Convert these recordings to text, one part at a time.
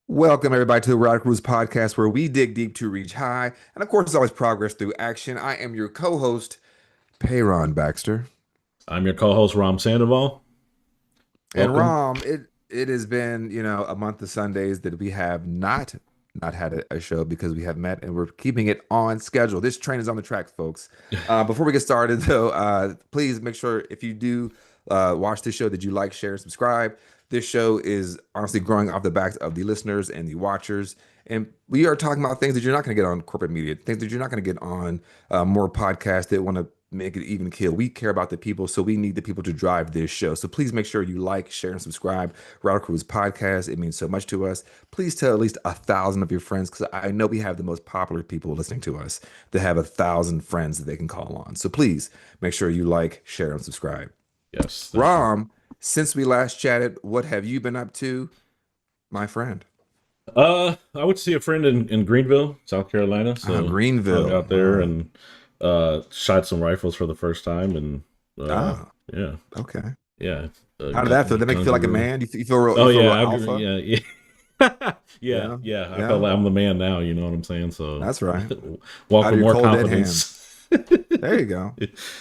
Welcome, everybody, to the Grassroots podcast, where we dig deep to reach high. And of course, it's always progress through action. I am your co host, Peyron Baxter. I'm your co-host Ram Sandoval. And Welcome. Rom, it has been, a month of Sundays that we have not had a show because we have met and we're keeping it on schedule. This train is on the track, folks. Before we get started, though, please make sure if you do watch this show that you like, share, and subscribe. This show is honestly growing off the backs of the listeners and the watchers. And we are talking about things that you're not going to get on corporate media, things that you're not going to get on more podcasts that want to make it even kill. We care about the people, so we need the people to drive this show. So please make sure you like, share, and subscribe. Cruz podcast. It means so much to us. Please tell at least 1,000 of your friends, because I know we have the most popular people listening to us that have 1,000 friends that they can call on. So please make sure you like, share, and subscribe. Yes, thank you. Rom, since we last chatted, what have you been up to, my friend? I went to see a friend in Greenville, South Carolina. So hung Greenville. out there and shot some rifles for the first time. And Ah, yeah, okay. yeah. How did that feel? Did that make you Guns feel are like a really. man? You feel real, Oh you feel yeah, real alpha? yeah, yeah. Yeah, Yeah, yeah. I felt yeah. like I'm the man now. You know what I'm saying? So That's right. walk Out of with your more cold dead hands. confidence. There you go.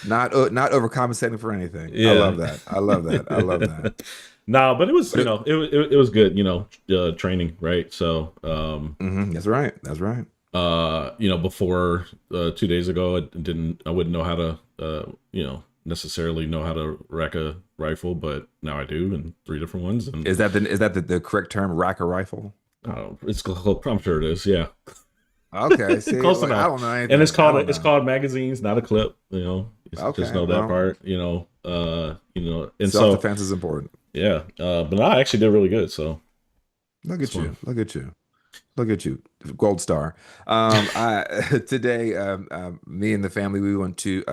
Not overcompensating for anything. I Yeah. love that. I love that. I love that. No, but it was But it was good. Training, right? So that's right. That's right. before 2 days ago, I wouldn't know how to necessarily know how to rack a rifle, but now I do in three different ones. And Is that the correct term? Rack a rifle? I'm sure it is. Yeah. Okay. See, Close like I enough. don't know And it's anything. I called don't it's know. called magazines, not a clip. Just Okay. know that Well, part. And self so defense is important. yeah. But I actually did really good. So Look it's at fun. you. Look at you. Look at you. Gold star. I today, me and the family, we went to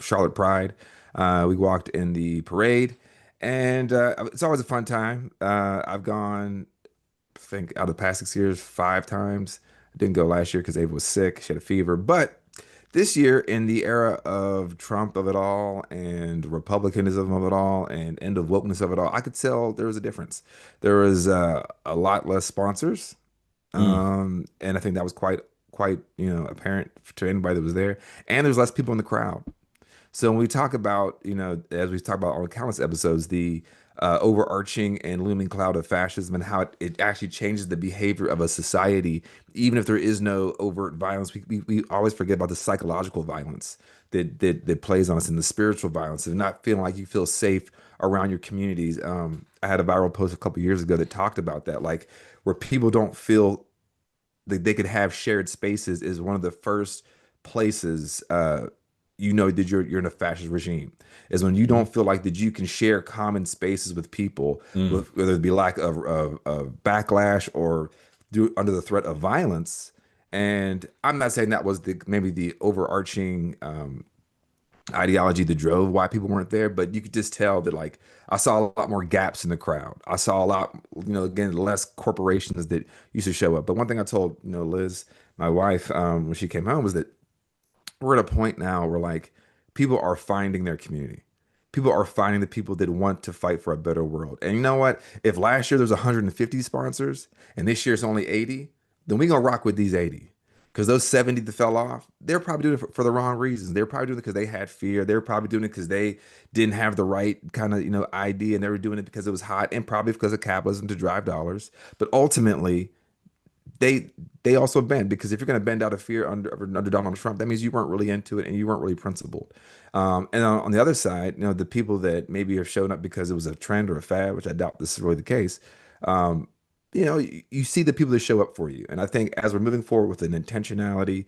Charlotte Pride. We walked in the parade, and it's always a fun time. I've gone, I think, out of the past 6 years, 5 times. I didn't go last year because Ava was sick. She had a fever. But this year, in the era of Trump of it all and Republicanism of it all and end of wokeness of it all, I could tell there was a difference. There was a lot less sponsors, Mm. and I think that was quite apparent to anybody that was there. And there's less people in the crowd. So when we talk about, as we talk about on countless episodes, the overarching and looming cloud of fascism and how it actually changes the behavior of a society, even if there is no overt violence, we always forget about the psychological violence that plays on us and the spiritual violence of not feeling like you feel safe around your communities. I had a viral post a couple years ago that talked about that, like where people don't feel that they could have shared spaces is one of the first places that you're in a fascist regime is when you Mm. don't feel like that you can share common spaces with people, Mm. with, whether it be lack of backlash or under the threat of violence. And I'm not saying that was maybe the overarching ideology that drove why people weren't there, but you could just tell that, like, I saw a lot more gaps in the crowd. I saw a lot, again, less corporations that used to show up. But one thing I told, Liz, my wife, when she came home was that we're at a point now where, like, people are finding their community. People are finding the people that want to fight for a better world. And you know what? If last year there's 150 sponsors and this year it's only 80, then we gonna rock with these 80. Because those 70 that fell off, they're probably doing it for the wrong reasons. They're probably doing it because they had fear. They're probably doing it because they didn't have the right kind of, idea, and they were doing it because it was hot and probably because of capitalism to drive dollars. But ultimately, they they also bend, because if you're going to bend out of fear under Donald Trump, that means you weren't really into it and you weren't really principled. And on the other side, the people that maybe have shown up because it was a trend or a fad, which I doubt this is really the case. Um, you see the people that show up for you, and I think as we're moving forward with an intentionality,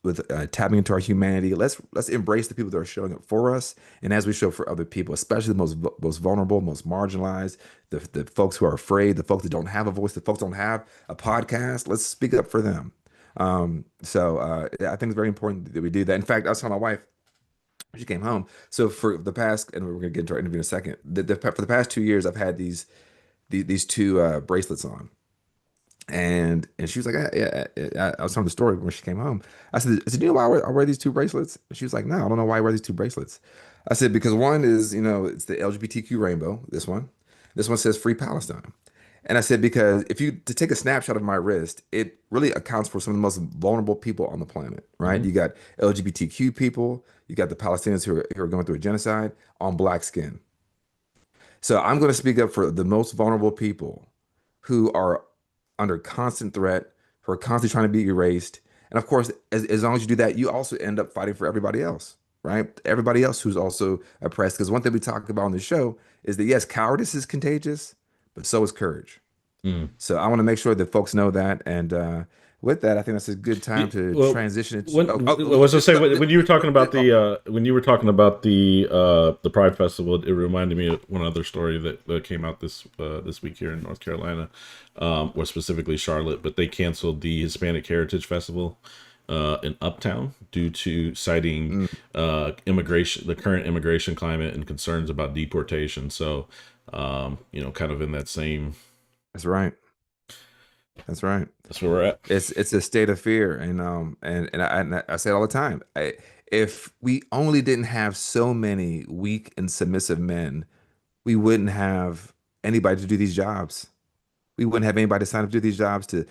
with tapping into our humanity, let's embrace the people that are showing up for us, and as we show up for other people, especially the most vulnerable, most marginalized, the folks who are afraid, the folks that don't have a voice, the folks that don't have a podcast. Let's speak up for them. So I think it's very important that we do that. In fact, I was telling my wife when she came home. So for the past, and we're going to get into our interview in a second. For the past 2 years, I've had these two bracelets on. And she was like, I was telling the story when she came home. I said, do you know why I wear these two bracelets? And she was like, no, I don't know why I wear these two bracelets. I said, because one is, it's the LGBTQ rainbow, this one. This one says Free Palestine. And I said, because if you to take a snapshot of my wrist, it really accounts for some of the most vulnerable people on the planet, right? Hmm. You got LGBTQ people, you got the Palestinians who are going through a genocide on black skin. So I'm going to speak up for the most vulnerable people who are under constant threat, who are constantly trying to be erased. And of course, as long as you do that, you also end up fighting for everybody else, right? Everybody else who's also oppressed. Because one thing we talk about on the show is that yes, cowardice is contagious, but so is courage. So I want to make sure that folks know that. And with that, I think that's a good time to Well, transition into. when I was gonna say when you were talking about the Pride Festival, it reminded me of one other story that came out this week here in North Carolina, or specifically Charlotte, but they canceled the Hispanic Heritage Festival in Uptown due to citing Mm, immigration, the current immigration climate, and concerns about deportation. So, kind of in that same. that's right. That's right. That's where we're at. It's a state of fear, and I say it all the time. If we only didn't have so many weak and submissive men, we wouldn't have anybody to do these jobs. We wouldn't have anybody to sign up to do these jobs to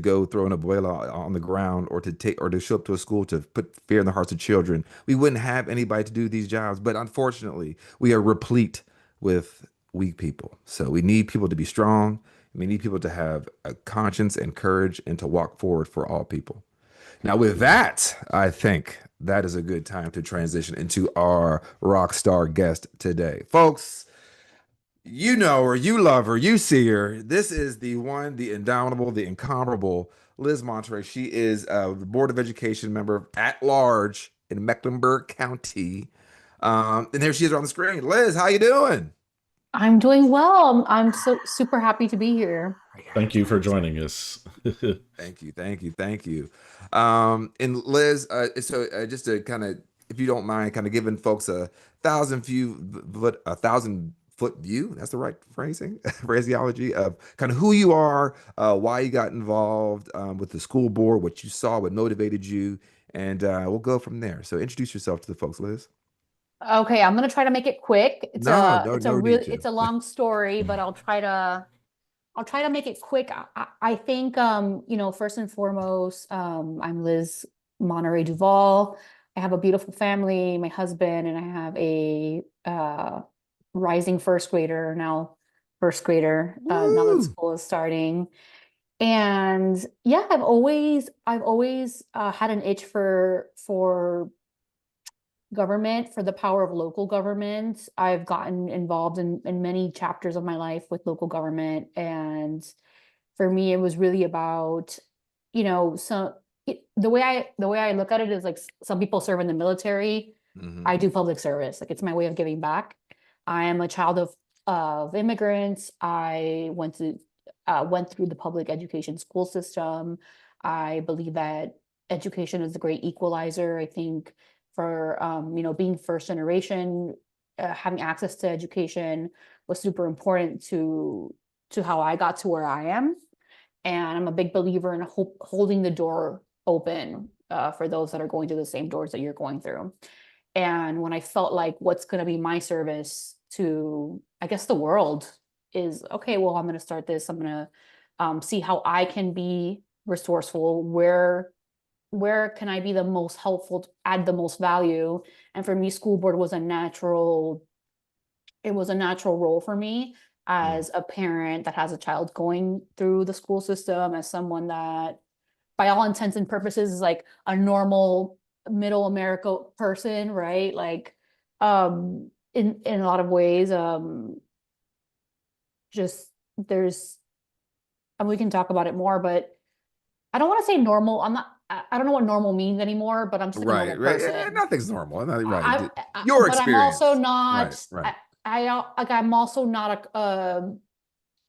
go throw an abuela on the ground or to show up to a school to put fear in the hearts of children. We wouldn't have anybody to do these jobs. But unfortunately, we are replete with weak people. So we need people to be strong. We need people to have a conscience and courage and to walk forward for all people. Now, with that, I think that is a good time to transition into our rock star guest today. Folks, you know her, you love her, you see her. This is the one, the indomitable, the incomparable Liz Monterrey. She is the Board of Education member at large in Mecklenburg County. And there she is on the screen. Liz, how you doing? I'm doing well. I'm so super happy to be here. Thank you for joining us. Thank you. And Liz, just to kind of, if you don't mind, kind of giving folks a thousand foot view. That's the right phrasing, phraseology of kind of who you are, why you got involved with the school board, what you saw, what motivated you, and we'll go from there. So introduce yourself to the folks, Liz. Okay, I'm gonna try to make it quick. No, no, It's a no need really to. it's a long story, but I'll try to make it quick. I think first and foremost, I'm Liz Monterey Duval. I have a beautiful family, my husband, and I have a rising first grader now, now that Woo! school is starting. And yeah, I've always had an itch for government, for the power of local government. I've gotten involved in many chapters of my life with local government. And for me, it was really about, the way I look at it is like some people serve in the military. Hmm. I do public service. Like it's my way of giving back. I am a child of immigrants. I went through the public education school system. I believe that education is a great equalizer. I think for being first generation, having access to education was super important to how I got to where I am. And I'm a big believer in holding the door open for those that are going through the same doors that you're going through. And when I felt like what's going to be my service to, I guess, the world is, okay, well, I'm going to start this. I'm going to see how I can be resourceful. Where can I be the most helpful, add the most value? And for me, school board was it was a natural role for me as a parent that has a child going through the school system, as someone that, by all intents and purposes, is like a normal middle America person, right? Like, in a lot of ways, just there's, and we can talk about it more, but I don't want to say normal. I don't know what normal means anymore, but I'm just like a normal Right, right. person. Nothing's normal. Right. Your But I'm also experience. Right, not, right. I'm also not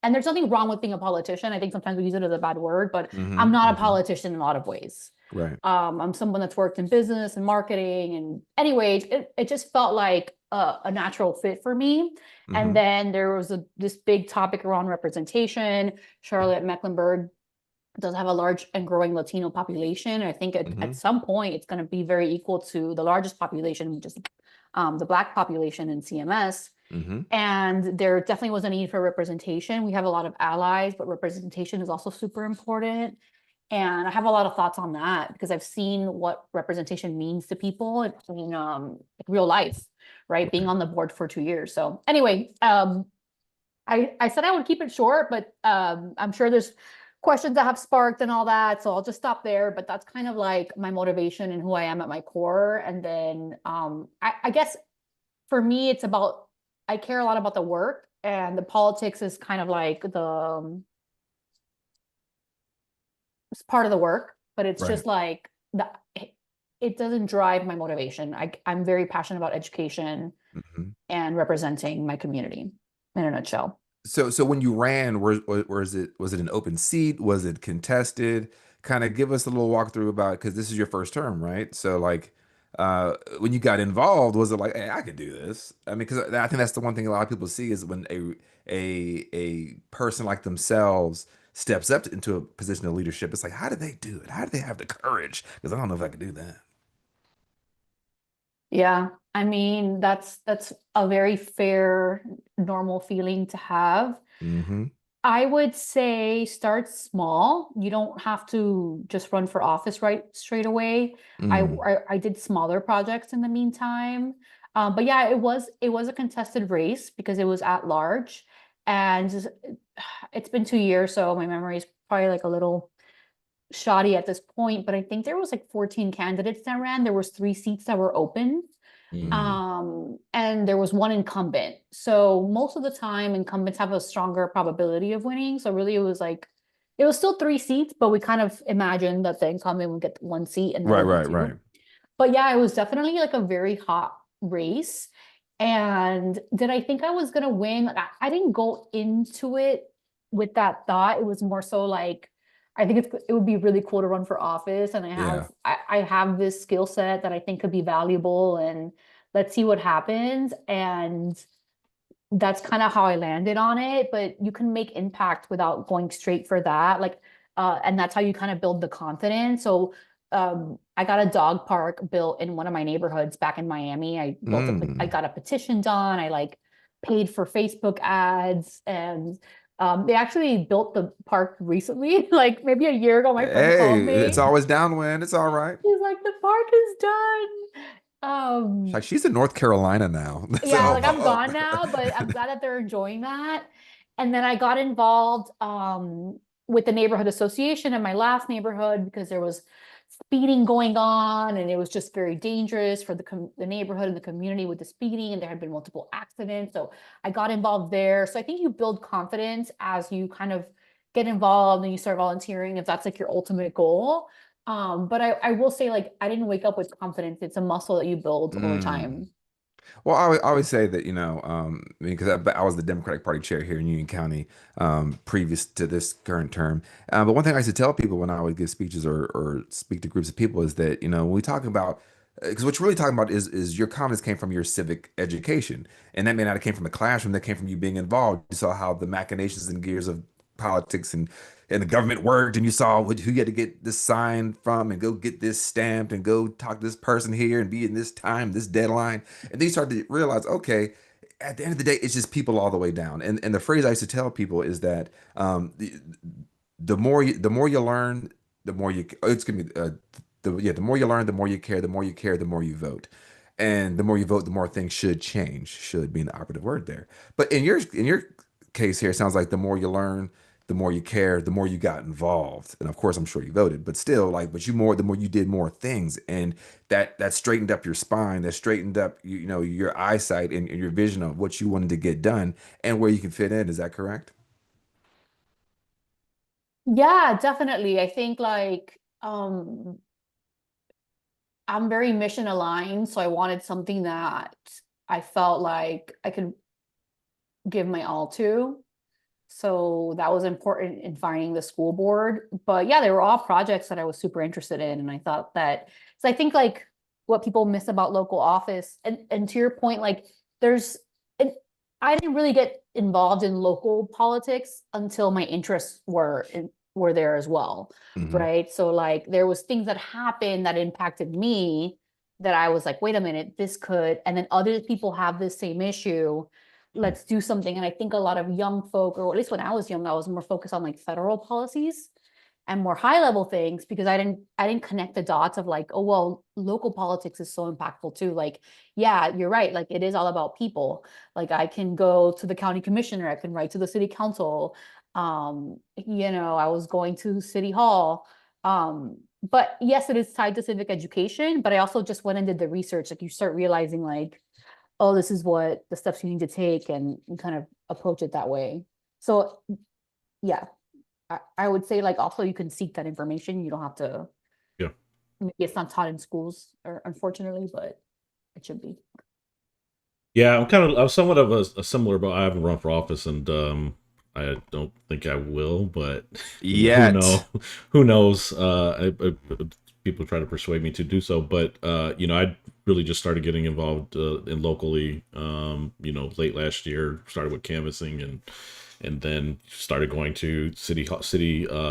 and there's nothing wrong with being a politician. I think sometimes we use it as a bad word, but I'm Hmm. not a Hmm. politician in a lot of ways. Right. I'm someone that's worked in business and marketing. And anyways, it just felt like a natural fit for me. And Hmm. then there was this big topic around representation. Charlotte-Mecklenburg does have a large and growing Latino population. I think Hmm. at some point it's going to be very equal to the largest population, which is the Black population in CMS. And there definitely was a need for representation. We have a lot of allies, but representation is also super important. And I have a lot of thoughts on that because I've seen what representation means to people in real life, right? Being on the board for 2 years. So anyway, I said I would keep it short, but I'm sure there's questions that have sparked and all that. So I'll just stop there. But that's kind of like my motivation and who I am at my core. And then I guess for me, it's about, I care a lot about the work, and the politics is kind of like it's part of the work, but it's just like it doesn't drive my motivation. I'm very passionate about education and representing my community in a nutshell. So when you ran, was it an open seat? Was it contested? Kind of give us a little walkthrough about, because this is your first term, right? So like when you got involved, was it like, hey, I could do this? I mean, because I think that's the one thing a lot of people see is when a person like themselves steps up into a position of leadership, it's like, how did they do it? How did they have the courage? Because I don't know if I could do that. Yeah, I mean, that's a very fair, normal feeling to have. I would say start small. You don't have to just run for office right straight away. I did smaller projects in the meantime. But yeah, it was a contested race because it was at large, and it's been 2 years, so my memory is probably like a little shoddy at this point. But I think there was like 14 candidates that ran. There was 3 seats that were open. And there was one incumbent. So most of the time incumbents have a stronger probability of winning. So really it was still 3 seats, but we kind of imagined that the incumbent would get 1 seat and the other two. But yeah, it was definitely like a very hot race. And did I think I was gonna win? I didn't go into it with that thought. It was more so like, I think it would be really cool to run for office, and I have this skill set that I think could be valuable, and let's see what happens. And that's kind of how I landed on it. But you can make impact without going straight for that. Like, and that's how you kind of build the confidence. So I got a dog park built in one of my neighborhoods back in Miami. I got a petition done. I like paid for Facebook ads, and they actually built the park recently, like maybe a year ago. My friend called me. It's always downwind. It's all right. She's like, the park is done. Like, she's in North Carolina now. Yeah, like I'm gone now, but I'm glad that they're enjoying that. And then I got involved with the neighborhood association in my last neighborhood because there was speeding going on, and it was just very dangerous for the neighborhood and the community with the speeding, and there had been multiple accidents. So I got involved there. So I think you build confidence as you kind of get involved and you start volunteering, if that's like your ultimate goal. But I will say, like, I didn't wake up with confidence. It's a muscle that you build over time. Well, I always say that, because I was the Democratic Party chair here in Union County previous to this current term. But one thing I used to tell people when I would give speeches or speak to groups of people is that, when we talk about, because what you're really talking about is your confidence came from your civic education. And that may not have came from a classroom, that came from you being involved. You saw how the machinations and gears of politics and the government worked, and you saw who you had to get this signed from and go get this stamped and go talk to this person here and be in this time, this deadline. And then you start to realize, okay, at the end of the day, it's just people all the way down. And the phrase I used to tell people is that the more you learn, the more you it's gonna be the more you learn, the more you care, the more you care, the more you vote. And the more you vote, the more things should change, should being the operative word there. But in your case here, it sounds like the more you learn, the more you care, the more you got involved. And of course, I'm sure you voted, but still, like, the more you did more things, and that straightened up your spine, that straightened up, your eyesight and your vision of what you wanted to get done and where you can fit in. Is that correct? Yeah, definitely. I think like I'm very mission aligned, so I wanted something that I felt like I could give my all to. So that was important in finding the school board. But yeah, they were all projects that I was super interested in. And I thought that, so I think like what people miss about local office, and to your point, like I didn't really get involved in local politics until my interests were there as well. Right. So like there was things that happened that impacted me that I was like, wait a minute, this could, and then other people have this same issue. let's do something. And I think a lot of young folk, or at least when I was young, I was more focused on like federal policies and more high level things, because I didn't connect the dots of like, oh, well, local politics is so impactful too. Like, yeah, you're right. Like, it is all about people. Like, I can go to the county commissioner, I can write to the city council. I was going to city hall. But yes, it is tied to civic education, but I also just went and did the research. Like, you start realizing like, oh, this is what the steps you need to take, and kind of approach it that way. So yeah, I would say like also you can seek that information. You don't have to, Yeah. maybe it's not taught in schools, or unfortunately, but it should be. Yeah, I'm somewhat of a similar, but I haven't run for office, and I don't think I will, but who know, Yet. who knows? People try to persuade me to do so, but I really just started getting involved in locally, late last year. Started with canvassing, and then started going to city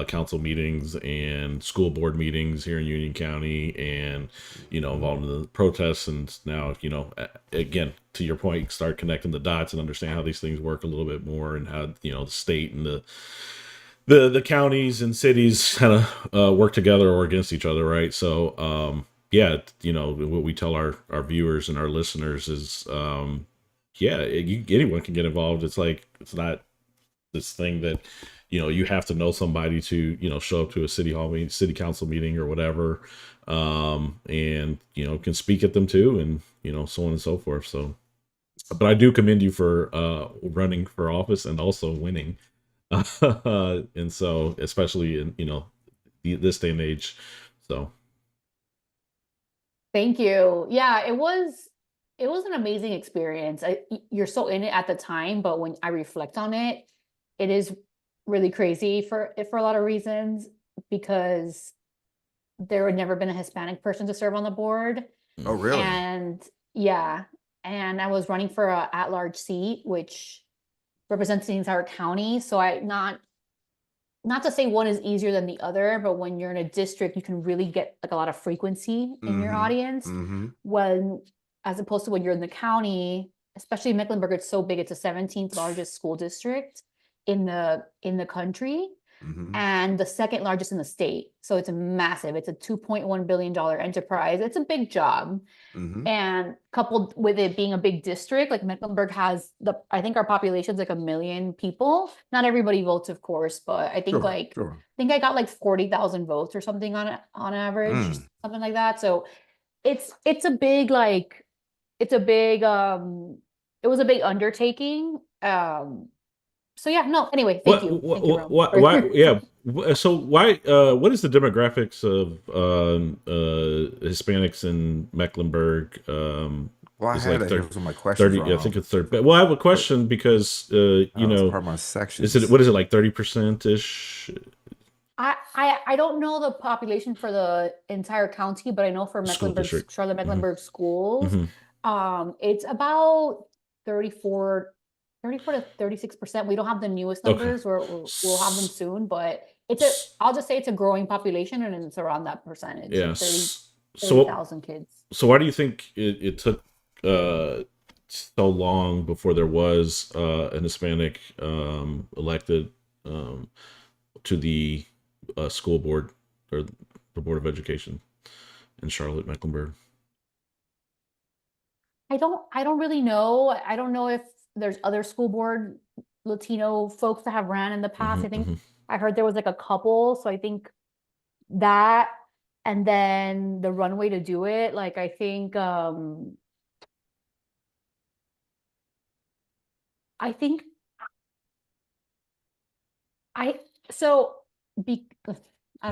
council meetings and school board meetings here in Union County, and involved in the protests. And now, again, to your point, start connecting the dots and understand how these things work a little bit more, and how the state and the counties and cities kind of work together or against each other, right? So yeah, what we tell our viewers and our listeners is anyone can get involved. It's like, it's not this thing that you have to know somebody to show up to a city hall meeting, city council meeting, or whatever, and can speak at them too, and so on and so forth. So, but I do commend you for running for office and also winning. And so, especially in this day and age. So Thank you. Yeah, it was an amazing experience. You're so in it at the time, but when I reflect on it, it is really crazy for a lot of reasons, because there had never been a Hispanic person to serve on the board. Oh, really? And yeah, and I was running for a at-large seat, which represents the entire county. So not to say one is easier than the other, but when you're in a district, you can really get like a lot of frequency in your audience. When, as opposed to when you're in the county, especially Mecklenburg, it's so big, it's the 17th largest school district in the country, and the second largest in the state. So it's massive. It's a $2.1 billion enterprise. It's a big job. And coupled with it being a big district, like Mecklenburg has I think our population's like 1 million people. Not everybody votes, of course, but I think I think I got like 40,000 votes or something on average, something like that. So it's a big, like, it was a big undertaking. So yeah, no, anyway, thank you. Why, yeah. So why, what is the demographics of Hispanics in Mecklenburg? Well, I It's had like that here with my questions 30, I think it's 30. Well, I have a question because, that's part of my section. what is it, like 30%-ish? I don't know the population for the entire county, but I know for Charlotte-Mecklenburg schools, it's about 34 to 36%. We don't have the newest numbers, or we'll have them soon, but I'll just say it's a growing population, and it's around that percentage. Yeah. 30,000 kids. So why do you think it took so long before there was an Hispanic elected to the school board, or the Board of Education in Charlotte-Mecklenburg? I don't really know. I don't know if there's other school board Latino folks that have ran in the past. I think I heard there was like a couple. So I think that, and then the runway to do it. Like, I think, I don't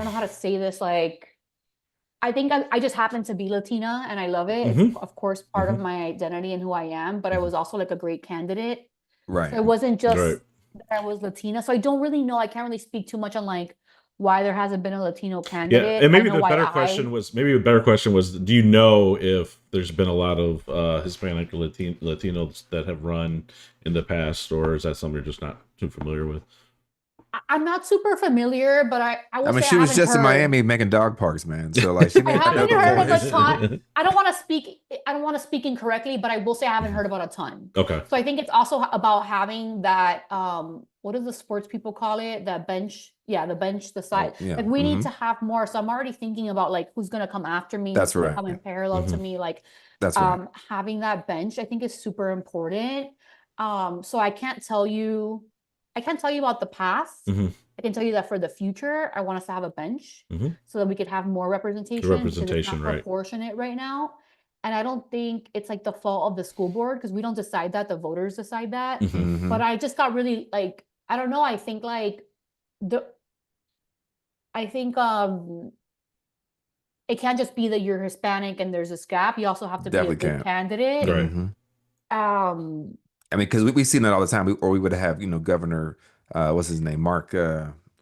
know how to say this. Like, I think I just happen to be Latina, and I love it. It's, of course, part of my identity and who I am, but I was also like a great candidate. Right. So it wasn't just that I was Latina. So I don't really know. I can't really speak too much on like why there hasn't been a Latino candidate. Yeah, and maybe the better question was, do you know if there's been a lot of Hispanic or Latinos that have run in the past, or is that something you're just not too familiar with? I'm not super familiar, but I I will mean, say she I was haven't just in heard. Miami making dog parks, man. So like, she I may not know haven't the heard full of a ton. history. I don't want to speak. I don't want to speak incorrectly, but I will say I haven't Mhm. heard about a ton. Okay. So I think it's also about having that. What do the sports people call it? The bench. Yeah, the bench, the side. Oh, yeah. Like we need Hmm. to have more. So I'm already thinking about like who's gonna come after me, who's That's gonna right. come in parallel to Hmm. me. Like That's right. having that bench, I think is super important. So I can't tell you about the past. Hmm. I can tell you that for the future, I want us to have a bench Hmm. so that we could have more The representation because it's representation, not right? proportionate right now. And I don't think it's like the fault of the school board because we don't decide that, the voters decide that. Hmm. But Hmm. I just got really like, I don't know, I think like the I think it can't just be that you're Hispanic and there's this gap. You also have to be a Definitely good can't. candidate. Right. Hmm. Um I mean, because we've seen that all the time. Or we would have, Governor, what's his name? Mark,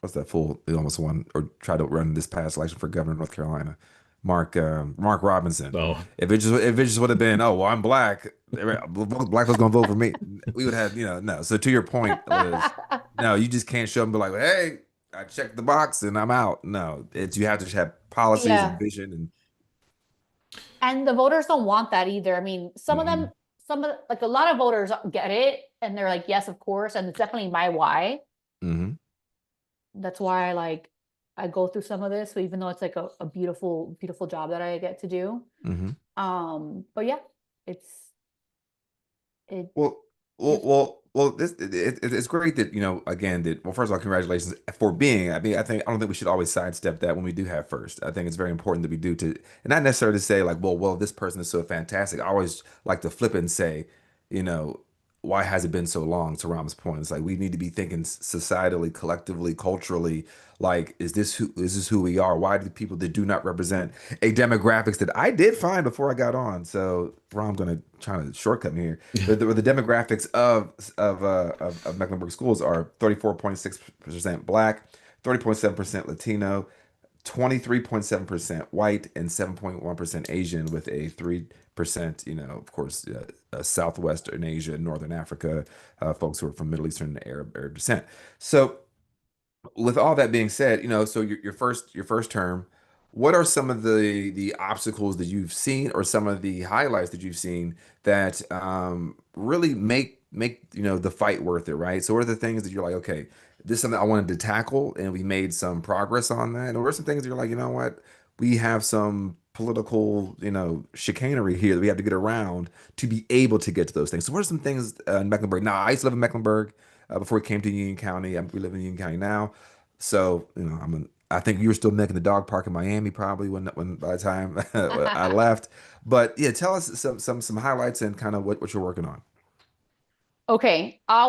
what's that fool? He almost won or tried to run this past election for governor of North Carolina. Mark Robinson. Oh, If it just would have been, oh, well, I'm black, black folks gonna vote for me, we would have, no. So to your point, Liz, no, you just can't show them, be like, hey, I checked the box and I'm out. No, you have to have policies and yeah. vision And the voters don't want that either. I mean, some of them, Mhm. like a lot of voters get it and they're like, yes, of course. And it's definitely my why. Mhm. That's why I go through some of this. So even though it's like a beautiful, beautiful job that I get to do. Mhm. But yeah, it's it Well, well, gives well, well. It's great that again that. Well, first of all, congratulations for being. I mean, I don't think we should always sidestep that when we do have first. I think it's very important that we do to, and not necessarily to say like, well, this person is so fantastic. I always like to flip it and say, you know, why has it been so long? To Ram's point, it's like we need to be thinking societally, collectively, culturally. Like, is this who we are? Why do people that do not represent a demographics that I did find before I got on? So, Ram, gonna try to shortcut me here. The demographics of Mecklenburg schools are 34.6% Black, 30.7% Latino, 23.7% white, and 7.1% Asian, with a 3%, of course, Southwestern Asia, Northern Africa, folks who are from Middle Eastern and Arab descent. So with all that being said, so your first term, what are some of the obstacles that you've seen, or some of the highlights that you've seen that really make the fight worth it, right? So what are the things that you're like, okay, this is something I wanted to tackle, and we made some progress on that, and what are some things that you're like, you know what, we have some political, chicanery here that we have to get around to be able to get to those things. So what are some things in Mecklenburg? Now, I used to live in Mecklenburg before we came to Union County. We live in Union County now. So, I think you were still making the dog park in Miami probably when by the time I left. But yeah, tell us some highlights and kind of what you're working on. okay. I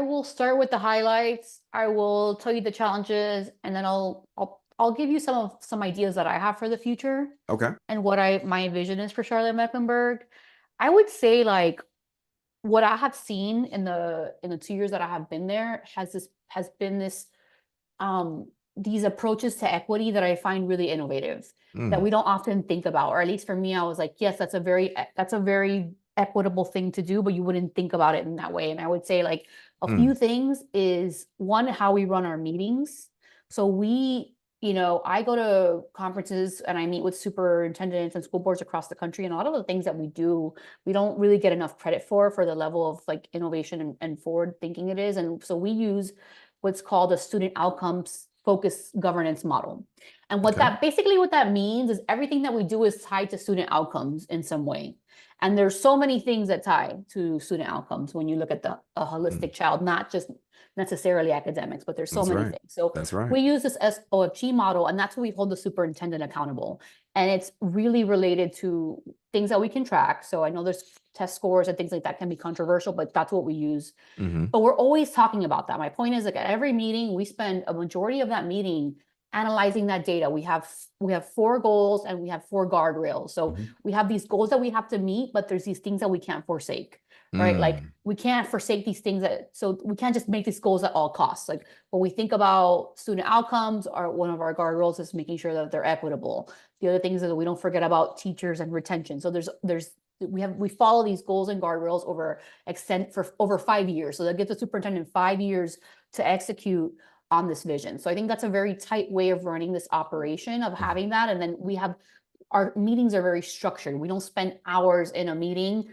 will start with the highlights. I will tell you the challenges, and then I'll give you some ideas that I have for the future Okay. and what my vision is for Charlotte-Mecklenburg. I would say like what I have seen in the 2 years that I have been there has been this these approaches to equity that I find really innovative that Mm, we don't often think about, or at least for me, I was like, yes, that's a very equitable thing to do, but you wouldn't think about it in that way. And I would say like a few mm, things is one, how we run our meetings. So I go to conferences and I meet with superintendents and school boards across the country, and a lot of the things that we do, we don't really get enough credit for the level of like innovation and forward thinking it is. And so we use what's called a student outcomes focused governance model. And okay. what that means is everything that we do is tied to student outcomes in some way. And there's so many things that tie to student outcomes when you look at a Mm, holistic child, not just necessarily academics, but there's so that's many right. things. So That's right. we use this SOFG model, and that's what we hold the superintendent accountable. And it's really related to things that we can track. So I know there's test scores and things like that can be controversial, but that's what we use. Hmm. But we're always talking about that. My point is like at every meeting, we spend a majority of that meeting analyzing that data. We have 4 goals and we have 4 guardrails. So mhm. we have these goals that we have to meet, but there's these things that we can't forsake, right? Like Mm, we can't forsake these things so we can't just make these goals at all costs. Like when we think about student outcomes, one of our guardrails is making sure that they're equitable. The other things is that we don't forget about teachers and retention. So there's we follow these goals and guardrails over 5 years. So that gives the superintendent 5 years to execute on this vision. So I think that's a very tight way of running this operation, of having that. And then our meetings are very structured. We don't spend hours in a meeting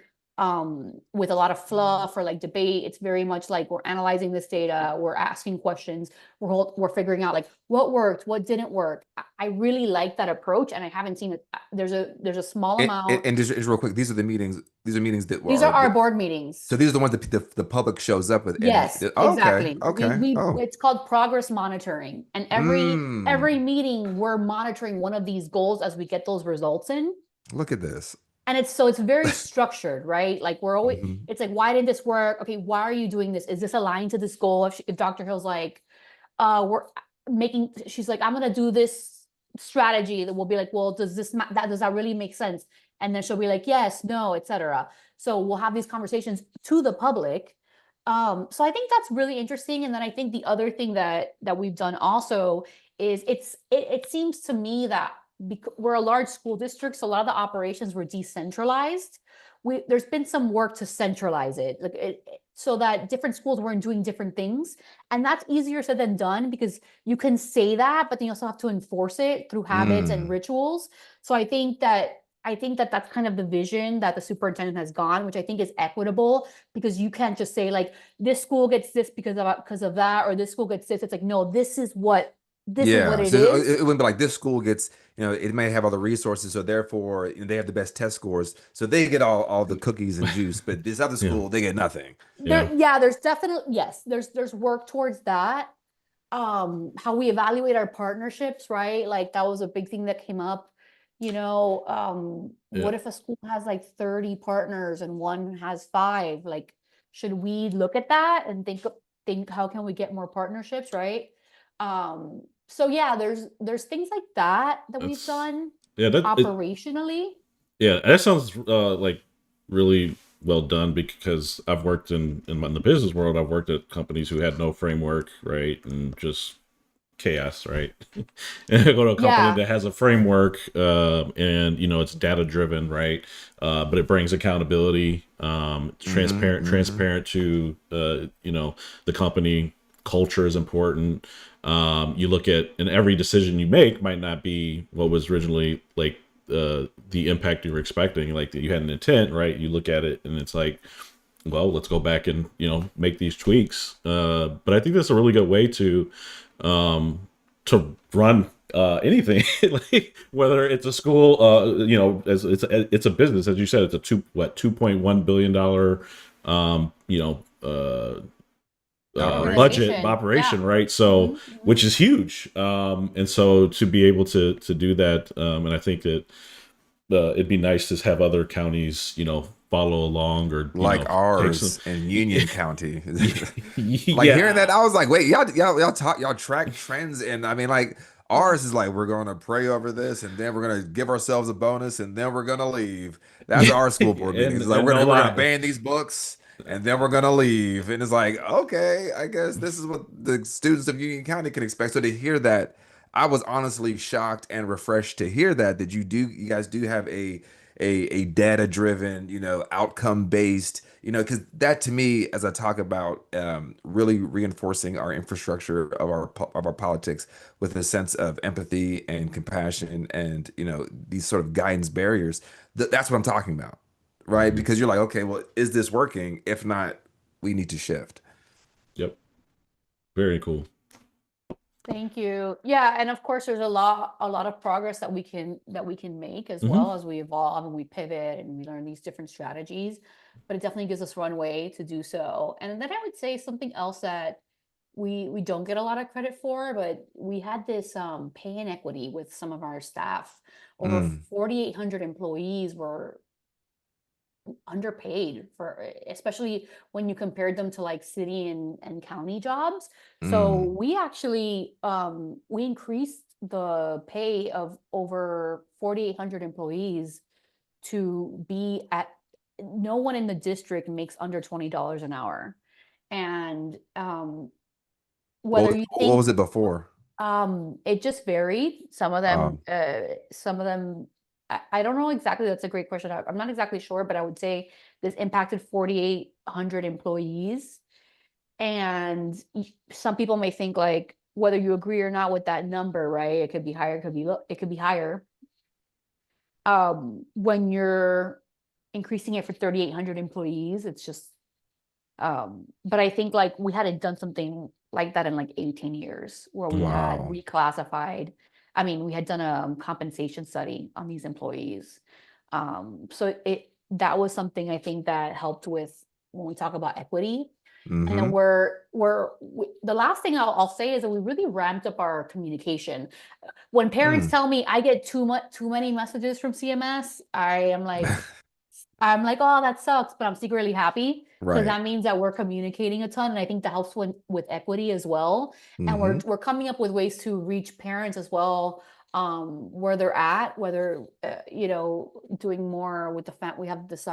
with a lot of fluff or like debate. It's very much like we're analyzing this data, we're asking questions, we're figuring out like what worked, what didn't work. I really like that approach, and I haven't seen it. There's a small amount. And just real quick, these are meetings that These are our board meetings. So these are the ones that the public shows up with. Yes, exactly. Okay. It's called progress monitoring, and every meeting we're monitoring one of these goals as we get those results in. Look at this. And it's very structured, right? Like we're always, it's like, why didn't this work? Okay, why are you doing this? Is this aligned to this goal? If Dr. Hill's like, she's like, I'm gonna do this strategy, that we'll be like, well, does that really make sense? And then she'll be like, yes, no, etc. So we'll have these conversations to the public. So I think that's really interesting. And then I think the other thing that we've done also is it seems to me that we're a large school district, so a lot of the operations were decentralized. There's been some work to centralize it, so that different schools weren't doing different things. And that's easier said than done, because you can say that, but then you also have to enforce it through habits and rituals. So I think that that's kind of the vision that the superintendent has gone, which I think is equitable, because you can't just say like, this school gets this because of that, or this school gets this. It's like, no, this is what it is. It wouldn't be like this school gets, it may have all the resources, so therefore they have the best test scores, so they get all the cookies and juice, but this other school, they get nothing. There's definitely, yes, there's work towards that. How we evaluate our partnerships, right? Like that was a big thing that came up. What if a school has like 30 partners and one has 5? Like, should we look at that and think how can we get more partnerships, right? So yeah, there's things like that we've done operationally. That sounds like really well done, because I've worked in the business world. I've worked at companies who had no framework, right, and just chaos, right? And I go to a company that has a framework, and it's data driven, right? But it brings accountability, transparent to the company. Culture is important. You look at, and every decision you make might not be what was originally like the impact you were expecting. Like you had an intent, right? You look at it and it's like, well, let's go back and make these tweaks. But I think that's a really good way to run anything, like whether it's a school, as it's a business, as you said, it's a $2.1 billion budget operation, right? So which is huge, and so to be able to do that, and I think that it'd be nice to have other counties follow along, or like ours in Union County. Hearing that, I was like, wait, y'all track trends, and I mean, like, ours is like, we're going to pray over this, and then we're going to give ourselves a bonus, and then we're going to leave. That's our school board meetings. It's like, we're going to ban these books, and then we're going to leave. And it's like, okay, I guess this is what the students of Union County can expect. So to hear that, I was honestly shocked and refreshed to hear that you guys do have a data driven, outcome based, because that to me, as I talk about really reinforcing our infrastructure of our politics with a sense of empathy and compassion and, these sort of guidance barriers, that's what I'm talking about. Right. Because you're like, okay, well, is this working? If not, we need to shift. Yep. Very cool. Thank you. Yeah, and of course, there's a lot of progress that we can make as well as we evolve and we pivot and we learn these different strategies. But it definitely gives us runway to do so. And then I would say something else that we don't get a lot of credit for, but we had this pay inequity with some of our staff. Over 4,800 employees were underpaid, especially when you compared them to like city and county jobs. So we actually we increased the pay of over 4,800 employees to be at, no one in the district makes under $20 an hour. And what was it before? It just varied. Some of them I don't know exactly. That's a great question. I'm not exactly sure, but I would say this impacted 4,800 employees. And some people may think like whether you agree or not with that number, right? It could be higher, it could be low, it could be higher. When you're increasing it for 3,800 employees, it's just but I think like we hadn't done something like that in like 18 years where we had Wow. reclassified. I mean, we had done a compensation study on these employees. So that was something I think that helped with when we talk about equity. And then Mm-hmm. the last thing I'll say is that we really ramped up our communication. When parents Mm. tell me I get too many messages from CMS, I'm like, oh, that sucks, but I'm secretly happy because Right. that means that we're communicating a ton, and I think that helps with equity as well. And Mm-hmm. we're coming up with ways to reach parents as well, where they're at, whether doing more with we have this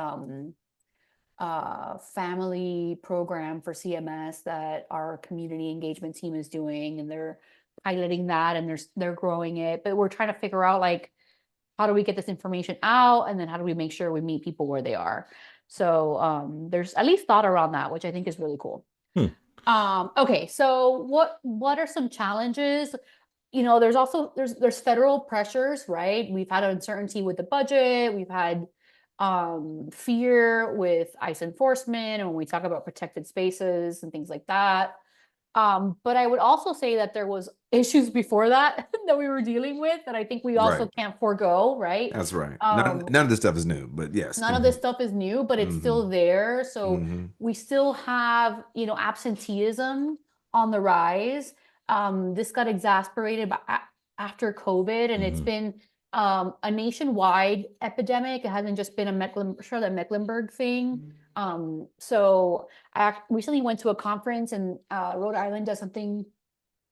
family program for CMS that our community engagement team is doing, and they're piloting that and they're growing it. But we're trying to figure out like how do we get this information out, and then how do we make sure we meet people where they are. So there's at least thought around that, which I think is really cool. Okay, so what are some challenges? There's also there's federal pressures, right? We've had uncertainty with the budget, we've had fear with ICE enforcement, and when we talk about protected spaces and things like that. But I would also say that there was issues before that that we were dealing with that I think we also Right. can't forego, right? That's right. Um, None of this stuff is new, but yes. None of this stuff is new, but it's Mm-hmm. still there. So Mm-hmm. we still have, absenteeism on the rise. This got exacerbated after COVID, and it's Mhm. been a nationwide epidemic. It hasn't just been a Charlotte-Mecklenburg thing. So I recently went to a conference, and Rhode Island does something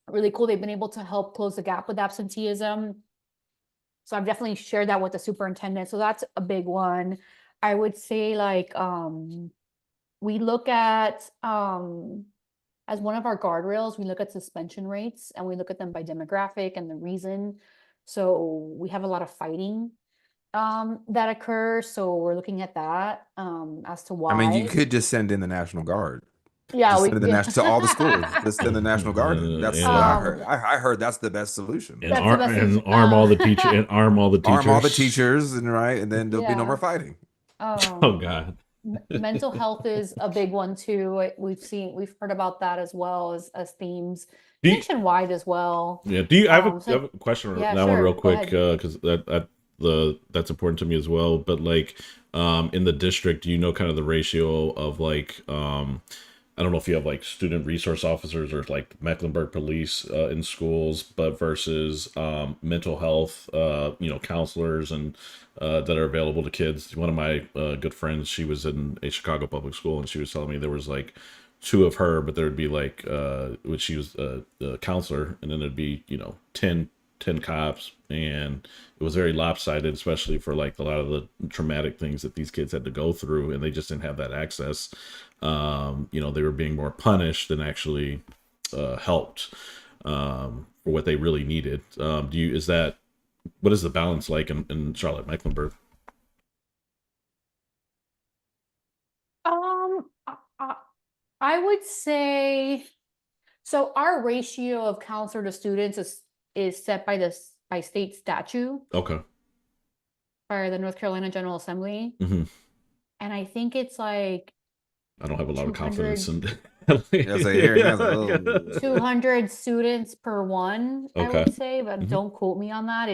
really cool. They've been able to help close the gap with absenteeism. So I've definitely shared that with the superintendent. So that's a big one. I would say like we look at as one of our guardrails, we look at suspension rates, and we look at them by demographic and the reason. So we have a lot of fighting that occurs. So we're looking at that as to I mean, you why. could just send in the National Guard. Yeah, Just send in the national to all the schools. Just send the National Guard in. That's what I heard. um I heard that's the best solution. And that's the best arm all the teacher and arm all the teachers. Arm all the teachers, and right, and then there'll be no more yeah. fighting. Oh God. Mental health is a big one too. We've heard about that as well as themes Do you, nationwide as well. yeah. Do you? I have So a question on yeah, that one sure. real Go quick ahead. because that's important to me as well. But like in the district, do you know kind of the ratio of like I don't know if you have like student resource officers or like Mecklenburg police in schools, but versus mental health, counselors and that are available to kids. One of my good friends, she was in a Chicago public school, and she was telling me there was like two of her, but there would be like, which she was a counselor, and then there'd be 10 cops, and it was very lopsided, especially for like a lot of the traumatic things that these kids had to go through, and they just didn't have that access. They were being more punished than actually helped for what they really needed. What is the balance like in Charlotte-Mecklenburg? Um, I would say so. Our ratio of counselor to students is set by state statute Okay. by the North Carolina General Assembly, Hmm. and I think it's like I don't have a lot of 200 confidence in. Yeah, so here, yeah, so, 200 students per one, I Okay. would say, but Hmm. don't quote me on that.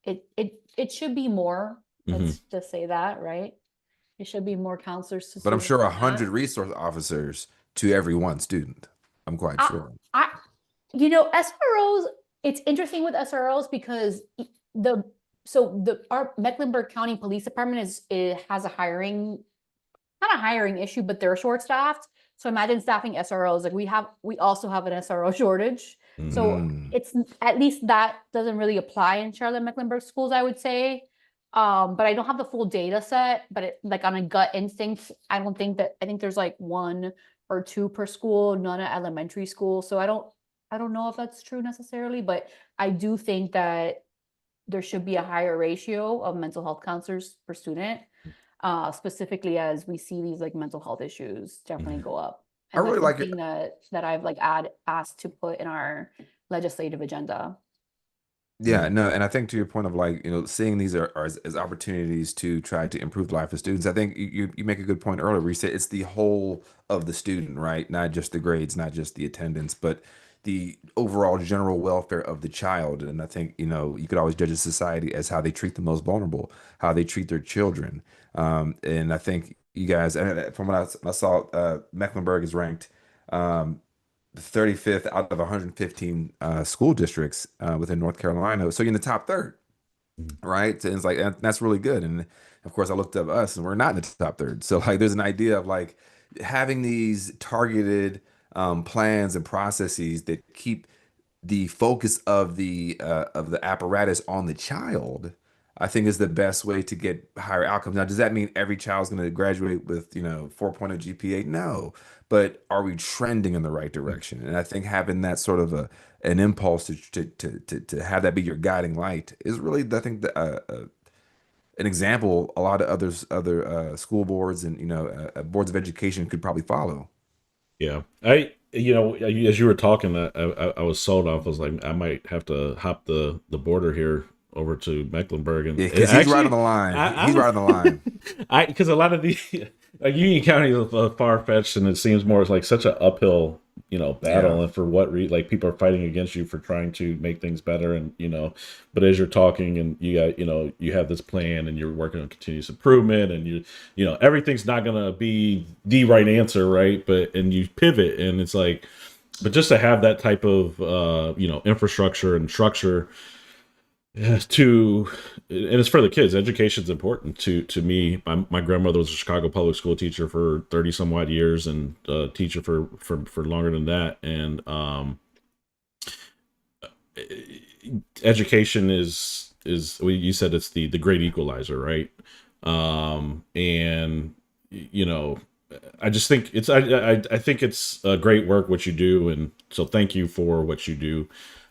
It should be more. Hmm. Let's just say that, right? It should be more counselors to but I'm students sure than that. 100 resource officers to every one student. I'm quite I, sure. SROs, it's interesting with SROs because our Mecklenburg County Police Department has a hiring, not a hiring issue, but they're short staffed. So imagine staffing SROs. Like we also have an SRO shortage. So Mm. it's at least that doesn't really apply in Charlotte-Mecklenburg schools, I would say. But I don't have the full data set, but like on a gut instinct, I think there's like 1 or 2 per school, none at elementary school. So I don't know if that's true necessarily, but I do think that there should be a higher ratio of mental health counselors per student, specifically as we see these like mental health issues definitely go up. I And really that's like it. something that I've like asked to put in our legislative agenda. Yeah, no, and I think to your point of like, seeing these are as opportunities to try to improve the life of students. I think you make a good point earlier where you said it's the whole of the student, right? Not just the grades, not just the attendance, but the overall general welfare of the child. And I think, you could always judge a society as how they treat the most vulnerable, how they treat their children. And I think you guys, and from what I saw, Mecklenburg is ranked. 35th out of 115 school districts within North Carolina. So you're in the top third, right? And it's like that's really good. And of course, I looked up us, and we're not in the top third. So like, there's an idea of like having these targeted plans and processes that keep the focus of the apparatus on the child. I think is the best way to get higher outcomes. Now, does that mean every child's going to graduate with 4.0 GPA? No, but are we trending in the right direction? And I think having that sort of an impulse to have that be your guiding light is really, I think, an example a lot of other school boards and boards of education could probably follow. Yeah, as you were talking, I was sold off. I was like, I might have to hop the border here over to Mecklenburg, and Yeah, because he's right on actually, the line. He's I'm right on the line. because a lot of the like Union County is far fetched, and it seems more like such an uphill, Yeah, battle, and for what like people are fighting against you for trying to make things better, and but as you're talking, and you got, you have this plan, and you're working on continuous improvement, and everything's not gonna be the right answer, right? But and you pivot, and it's like, but just to have that type of infrastructure and structure to, and it's for the kids. Education's important to me. My grandmother was a Chicago public school teacher for 30 some odd years, and teacher for longer than that. And education is you said it's the great equalizer, right? And I just think I think it's great work what you do, and so thank you for what you do.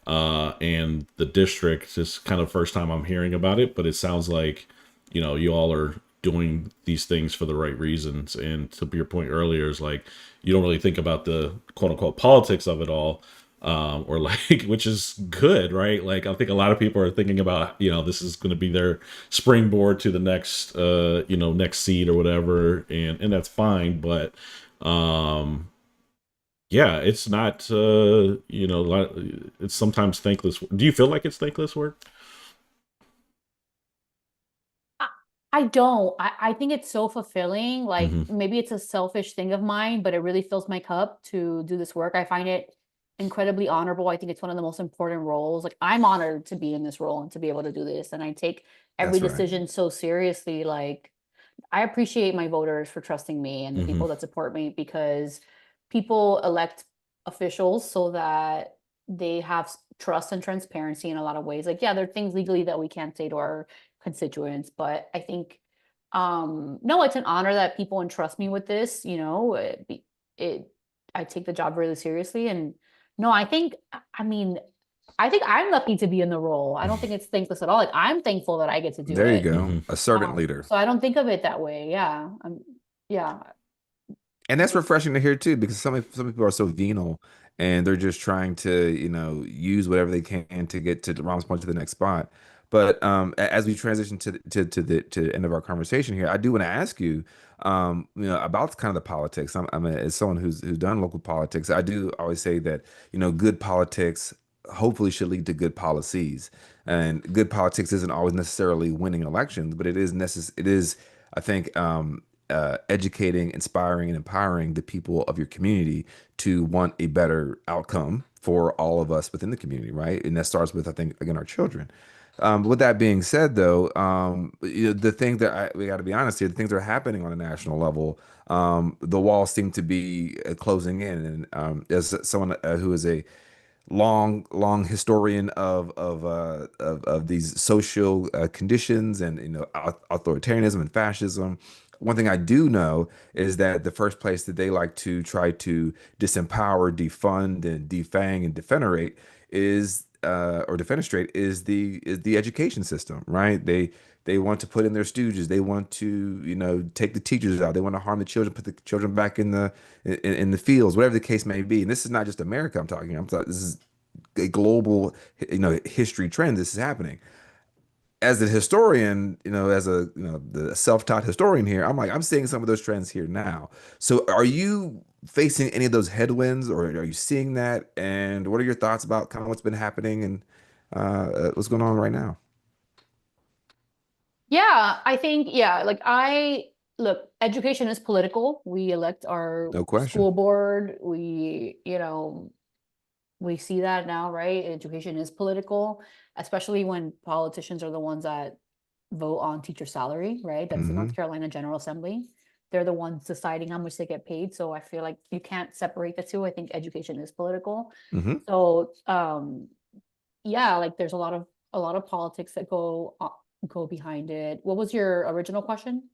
And the district is kind of first time I'm hearing about it, but it sounds like you all are doing these things for the right reasons. And to your point earlier, is like you don't really think about the quote unquote politics of it all, or like which is good, right? Like I think a lot of people are thinking about this is going to be their springboard to the next next seat or whatever, and that's fine, but yeah, it's not it's sometimes thankless. Do you feel like it's thankless work? I I don't. I think it's so fulfilling. Like Hmm. maybe it's a selfish thing of mine, but it really fills my cup to do this work. I find it incredibly honorable. I think it's one of the most important roles. Like I'm honored to be in this role and to be able to do this. And I take every that's right. decision so seriously. Like I appreciate my voters for trusting me and the Hmm. people that support me because people elect officials so that they have trust and transparency in a lot of ways. Like, yeah, there are things legally that we can't say to our constituents, but I think, no, it's an honor that people entrust me with this. It, I take the job really seriously, and no, I mean, I think I'm lucky to be in the role. I don't think it's thankless at all. Like I'm thankful that I get to do There you it. go. Hmm. A servant leader. So I don't think of it that way. Yeah. Yeah. And that's refreshing to hear too, because some people are so venal and they're just trying to, use whatever they can to get to Ron's point to the next spot. But as we transition to the end of our conversation here, I do want to ask you, about kind of the politics. As someone who's done local politics, I do always say that good politics hopefully should lead to good policies, and good politics isn't always necessarily winning elections, but it is, I think, educating, inspiring, and empowering the people of your community to want a better outcome for all of us within the community, right? And that starts with, I think, again, our children. With that being said, though, the thing that we got to be honest here, the things that are happening on a national level, the walls seem to be closing in. And as someone who is a long historian of these social conditions and authoritarianism and fascism. One thing I do know is that the first place that they like to try to disempower, defund, and defang and defenerate is or defenestrate is the education system, right? They want to put in their stooges. They want to, take the teachers out. They want to harm the children, put the children back in the fields, whatever the case may be. And this is not just America I'm talking. This is a global, history trend. This is happening. As a historian, as a the self-taught historian here, I'm seeing some of those trends here now. So are you facing any of those headwinds, or are you seeing that? And what are your thoughts about kind of what's been happening and what's going on right now? Yeah, I think, yeah, like look, education is political. We elect our No question. school board. We see that now, right? Education is political, especially when politicians are the ones that vote on teacher salary, right? That's the North Hmm. Carolina General Assembly. They're the ones deciding how much they get paid. So I feel like you can't separate the two. I think education is political. Hmm. So yeah, like there's a lot of politics that go behind it. What was your original question?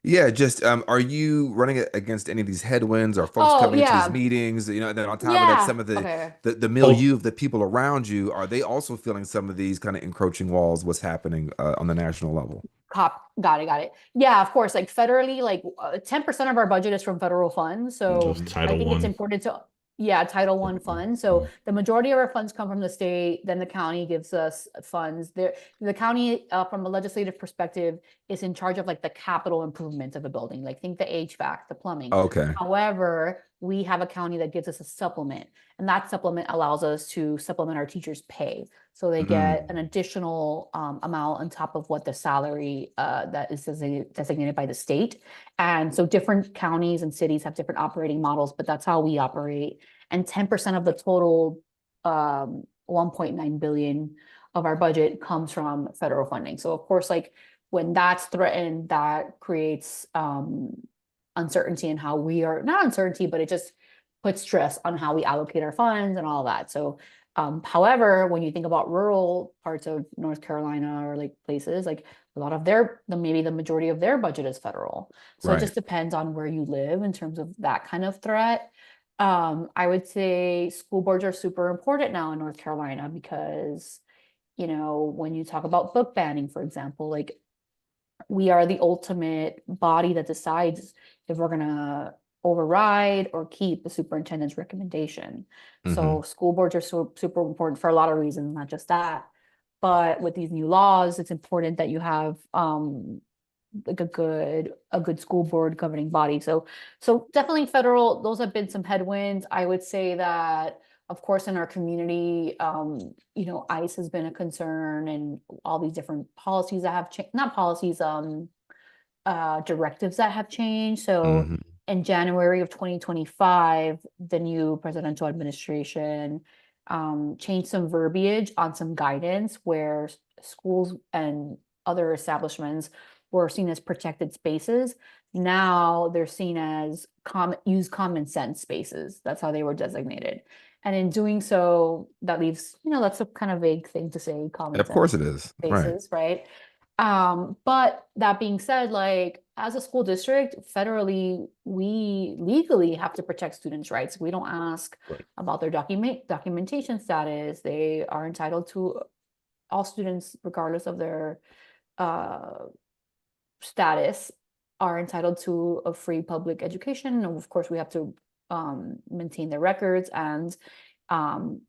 Yeah, just are you running against any of these headwinds? Are folks Oh, coming into these yeah. meetings? And then on top of that, Yeah. some of the Okay. the, the Oh, milieu of the people around you, are they also feeling some of these kind of encroaching walls? What's happening on the national level? Got it. Yeah, of course, like federally, like 10% of our budget is from federal funds. So just I Title think it's One. important to, yeah, Title One funds. So the majority of our funds come from the state, then the county gives us funds. The county, from a legislative perspective, is in charge of like the capital improvements of a building, like think the HVAC, the plumbing. Okay. However, we have a county that gives us a supplement, and that supplement allows us to supplement our teachers' pay. So they get an Mm. additional amount on top of what the salary that is designated by the state. And so different counties and cities have different operating models, but that's how we operate. And 10% of the total 1.9 billion of our budget comes from federal funding. So of course, like when that's threatened, that creates uncertainty in how we are, not uncertainty, but it just puts stress on how we allocate our funds and all that. So however, when you think about rural parts of North Carolina or like places, like a lot of maybe the majority of their budget is federal. So it Right. just depends on where you live in terms of that kind of threat. I would say school boards are super important now in North Carolina because, when you talk about book banning, for example, like we are the ultimate body that decides if we're going to override or keep the superintendent's recommendation. Hmm. So school boards are super important for a lot of reasons, not just that. But with these new laws, it's important that you have like a good school board governing body. So definitely federal, those have been some headwinds. I would say that of course in our community, ICE has been a concern and all these different policies that have changed, not policies, directives that have changed. So Hmm. in January of 2025, the new presidential administration changed some verbiage on some guidance where schools and other establishments were seen as protected spaces. Now they're seen as use common sense spaces. That's how they were designated. And in doing so, that leaves, that's a kind of vague thing to say, common Of course sense it is. Right. spaces, right? But that being said, like as a school district, federally, we legally have to protect students' rights. We don't ask Right. about their documentation status. They are entitled to all students, regardless of their uh, status, are entitled to a free public education. And of course, we have to maintain their records. And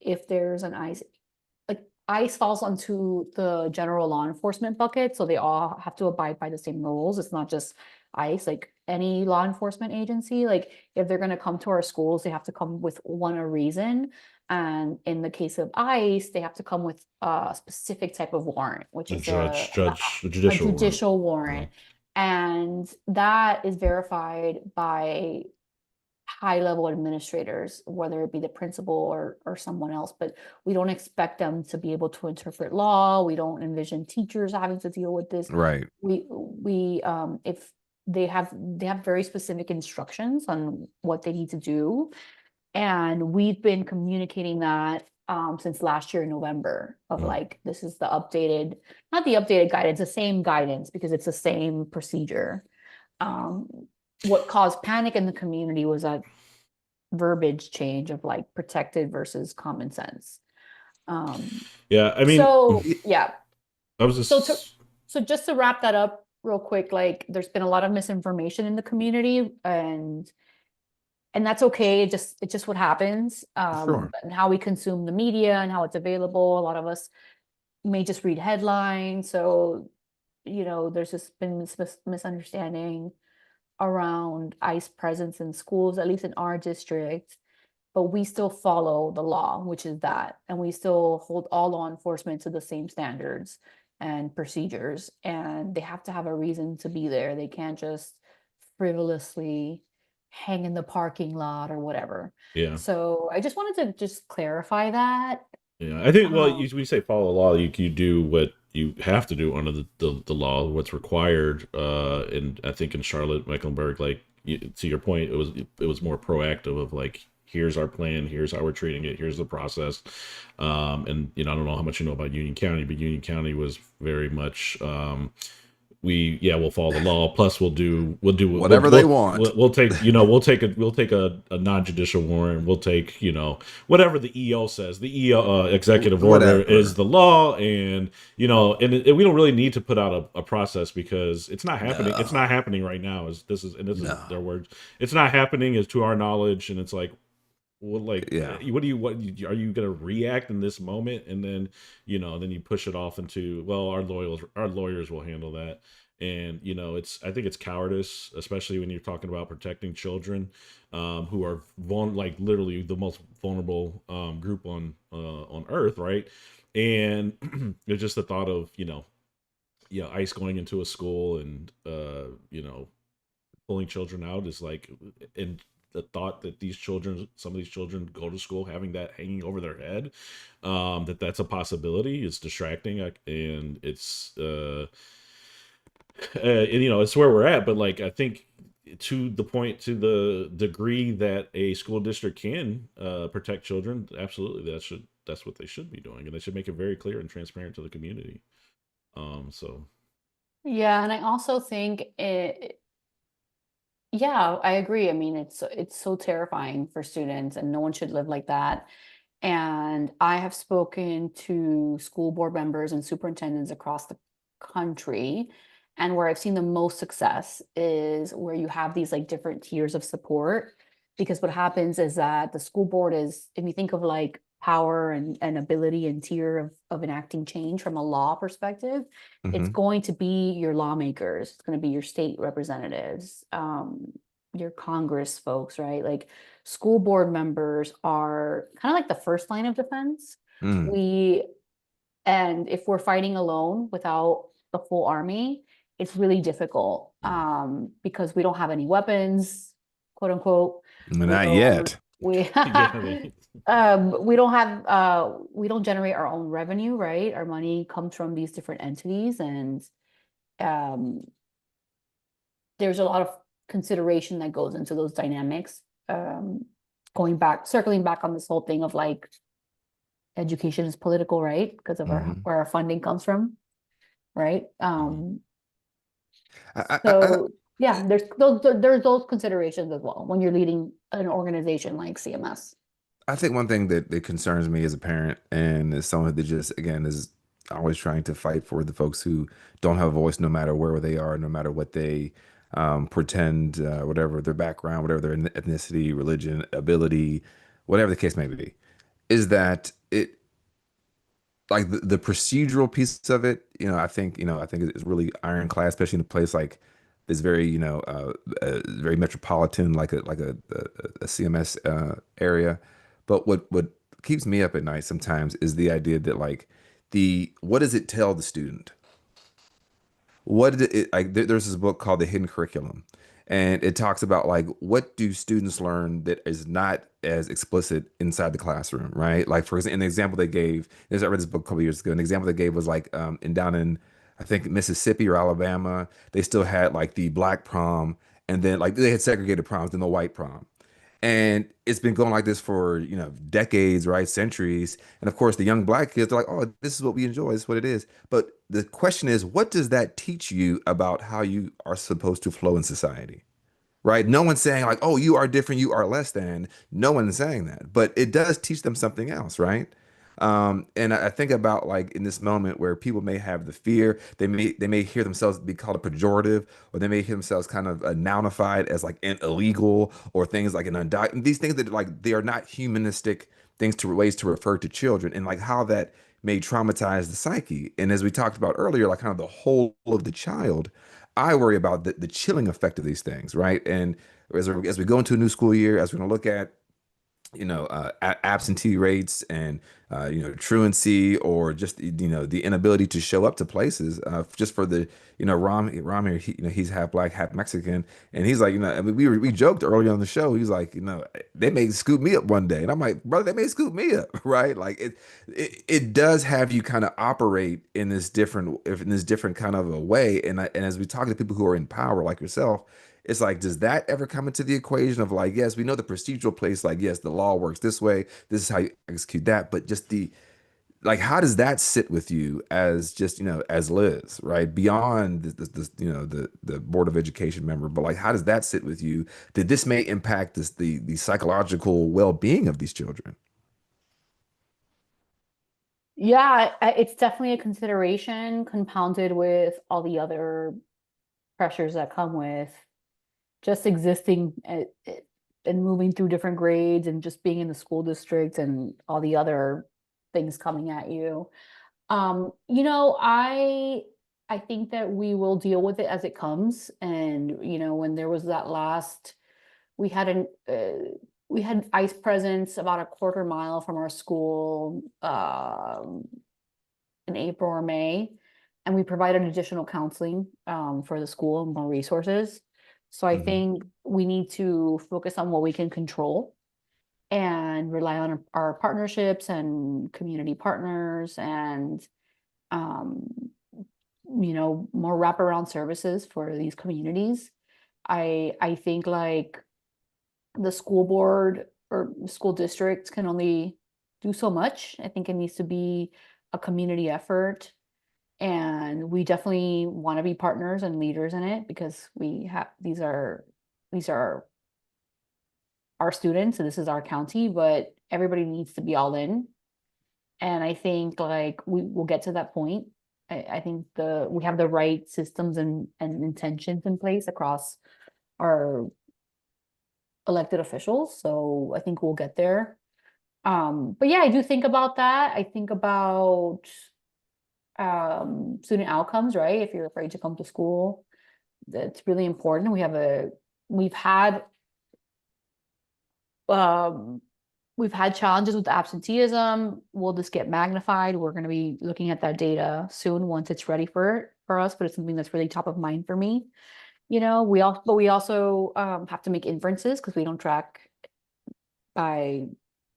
if there's an ICE falls onto the general law enforcement bucket, so they all have to abide by the same rules. It's not just ICE, like any law enforcement agency. Like if they're going to come to our schools, they have to come with a reason. And in the case of ICE, they have to come with a specific type of warrant, which A is judge, a a judicial warrant. judicial Yeah. warrant. And that is verified by high level administrators, whether it be the principal or someone else, but we don't expect them to be able to interpret law. We don't envision teachers having to deal with this. Right. We if they have very specific instructions on what they need to do. And we've been communicating that since last year in November of Oh, like, this is the updated, not the updated guidance, the same guidance because it's the same procedure. Um, what caused panic in the community was that verbiage change of like protected versus common sense. Um, Yeah, I mean, so yeah, I was so to just so just to wrap that up real quick, like there's been a lot of misinformation in the community, and that's okay. It's just what happens. Sure. And how we consume the media and how it's available. A lot of us may just read headlines. So, there's just been misunderstanding around ICE presence in schools, at least in our district. But we still follow the law, which is that, and we still hold all law enforcement to the same standards and procedures, and they have to have a reason to be there. They can't just frivolously hang in the parking lot or whatever. yeah. So I just wanted to just clarify that. Yeah, I think, well, Um, we say follow the law. You do what you have to do under the law, what's required. And I think in Charlotte-Mecklenburg, like to your point, it was more proactive of like, here's our plan, here's how we're treating it, here's the process. And I don't know how much you know about Union County, but Union County was very much we'll follow the law. Plus, Whatever they want. we'll take a non-judicial warrant. We'll take whatever the EO says. The EO executive order is Whatever. the law, and we don't really need to put out a process because it's not happening. It's No. not happening right now. This is No. their words. It's not happening, is to our knowledge, and it's like, well, like, Yeah. are you gonna react in this moment, and then then you push it off into, well, our lawyers will handle that. And I think it's cowardice, especially when you're talking about protecting children, who are like literally the most vulnerable group on earth, right? And it's just the thought of ICE going into a school and pulling children out is like, and the thought that some of these children go to school having that hanging over their head, that's a possibility, is distracting. And it's where we're at. But like, I think to the degree that a school district can protect children, absolutely, that's what they should be doing, and they should make it very clear and transparent to the community. So yeah, and I also think yeah, I agree. I mean, it's so terrifying for students, and no one should live like that. And I have spoken to school board members and superintendents across the country, and where I've seen the most success is where you have these like different tiers of support. Because what happens is that the school board is, if you think of like power and ability and tier of enacting change from a law perspective, it's Hmm. going to be your lawmakers, it's going to be your state representatives, your Congress folks, right? Like school board members are kind of like the first line of defense. Mm. We and if we're fighting alone without the full army, it's really difficult, because we don't have any weapons, quote unquote. We Not don't yet. we yeah, we don't generate our own revenue, right? Our money comes from these different entities, and um there's a lot of consideration that goes into those dynamics. Circling back on this whole thing of like education is political, right? Because of Hmm. where our funding comes from, right? I So yeah, there's those considerations as well when you're leading an organization like CMS. I think one thing that concerns me as a parent and as someone that just, again, is always trying to fight for the folks who don't have a voice, no matter where they are, no matter what they pretend, whatever their background, whatever their ethnicity, religion, ability, whatever the case may be, is that it, like the procedural piece of it, I think it's really ironclad, especially in a place like this, very, very metropolitan, like a CMS area. But what keeps me up at night sometimes is the idea that, like, the what does it tell the student? What did it, like, there's this book called The Hidden Curriculum, and it talks about, like, what do students learn that is not as explicit inside the classroom, right? Like, for example, an example they gave, I read this book a couple years ago. An example they gave was like, down in, I think, Mississippi or Alabama, they still had like the black prom, and then like they had segregated proms and the white prom. And it's been going like this for, decades, right? Centuries. And of course, the young black kids are like, oh, this is what we enjoy. This is what it is. But the question is, what does that teach you about how you are supposed to flow in society? Right? No one's saying, like, oh, you are different, you are less than. No one's saying that. But it does teach them something else, right? And I think about like in this moment where people may have the fear, they may hear themselves be called a pejorative, or they may hear themselves kind of nounified as like illegal or things like an undocumented. These things that like they are not humanistic things to ways to refer to children, and like how that may traumatize the psyche. And as we talked about earlier, like kind of the whole of the child, I worry about the chilling effect of these things, right? And as we go into a new school year, as we're going to look at absentee rates and truancy, or just the inability to show up to places, just for the Ram here, he's half black, half Mexican, and he's like, I mean, we joked earlier on the show, he's like, they may scoop me up one day, and I'm like, brother, they may scoop me up, right? Like it does have you kind of operate in this different kind of a way, and as we talk to people who are in power like yourself, it's like, does that ever come into the equation of like, yes, we know the procedural place, like, yes, the law works this way, this is how you execute that, but just the like, how does that sit with you as just, as Liz, right? Beyond the Board of Education member, but like, how does that sit with you? That this may impact the psychological well-being of these children? Yeah, it's definitely a consideration, compounded with all the other pressures that come with just existing and moving through different grades and just being in the school district and all the other things coming at you. I think that we will deal with it as it comes. And when there was that last, we had an we had ICE presence about a quarter mile from our school in April or May, and we provided additional counseling for the school and more resources. So I Hmm. think we need to focus on what we can control and rely on our partnerships and community partners and um, more wraparound services for these communities. I think like the school board or school districts can only do so much. I think it needs to be a community effort, and we definitely want to be partners and leaders in it because we have these are our students and this is our county, but everybody needs to be all in. And I think like we will get to that point. I think we have the right systems and intentions in place across our elected officials. So I think we'll get there. But yeah, I do think about that. I think about student outcomes, right? If you're afraid to come to school, that's really important. We've had um we've had challenges with absenteeism. Will this get magnified? We're going to be looking at that data soon once it's ready for us, but it's something that's really top of mind for me. We also have to make inferences because we don't track by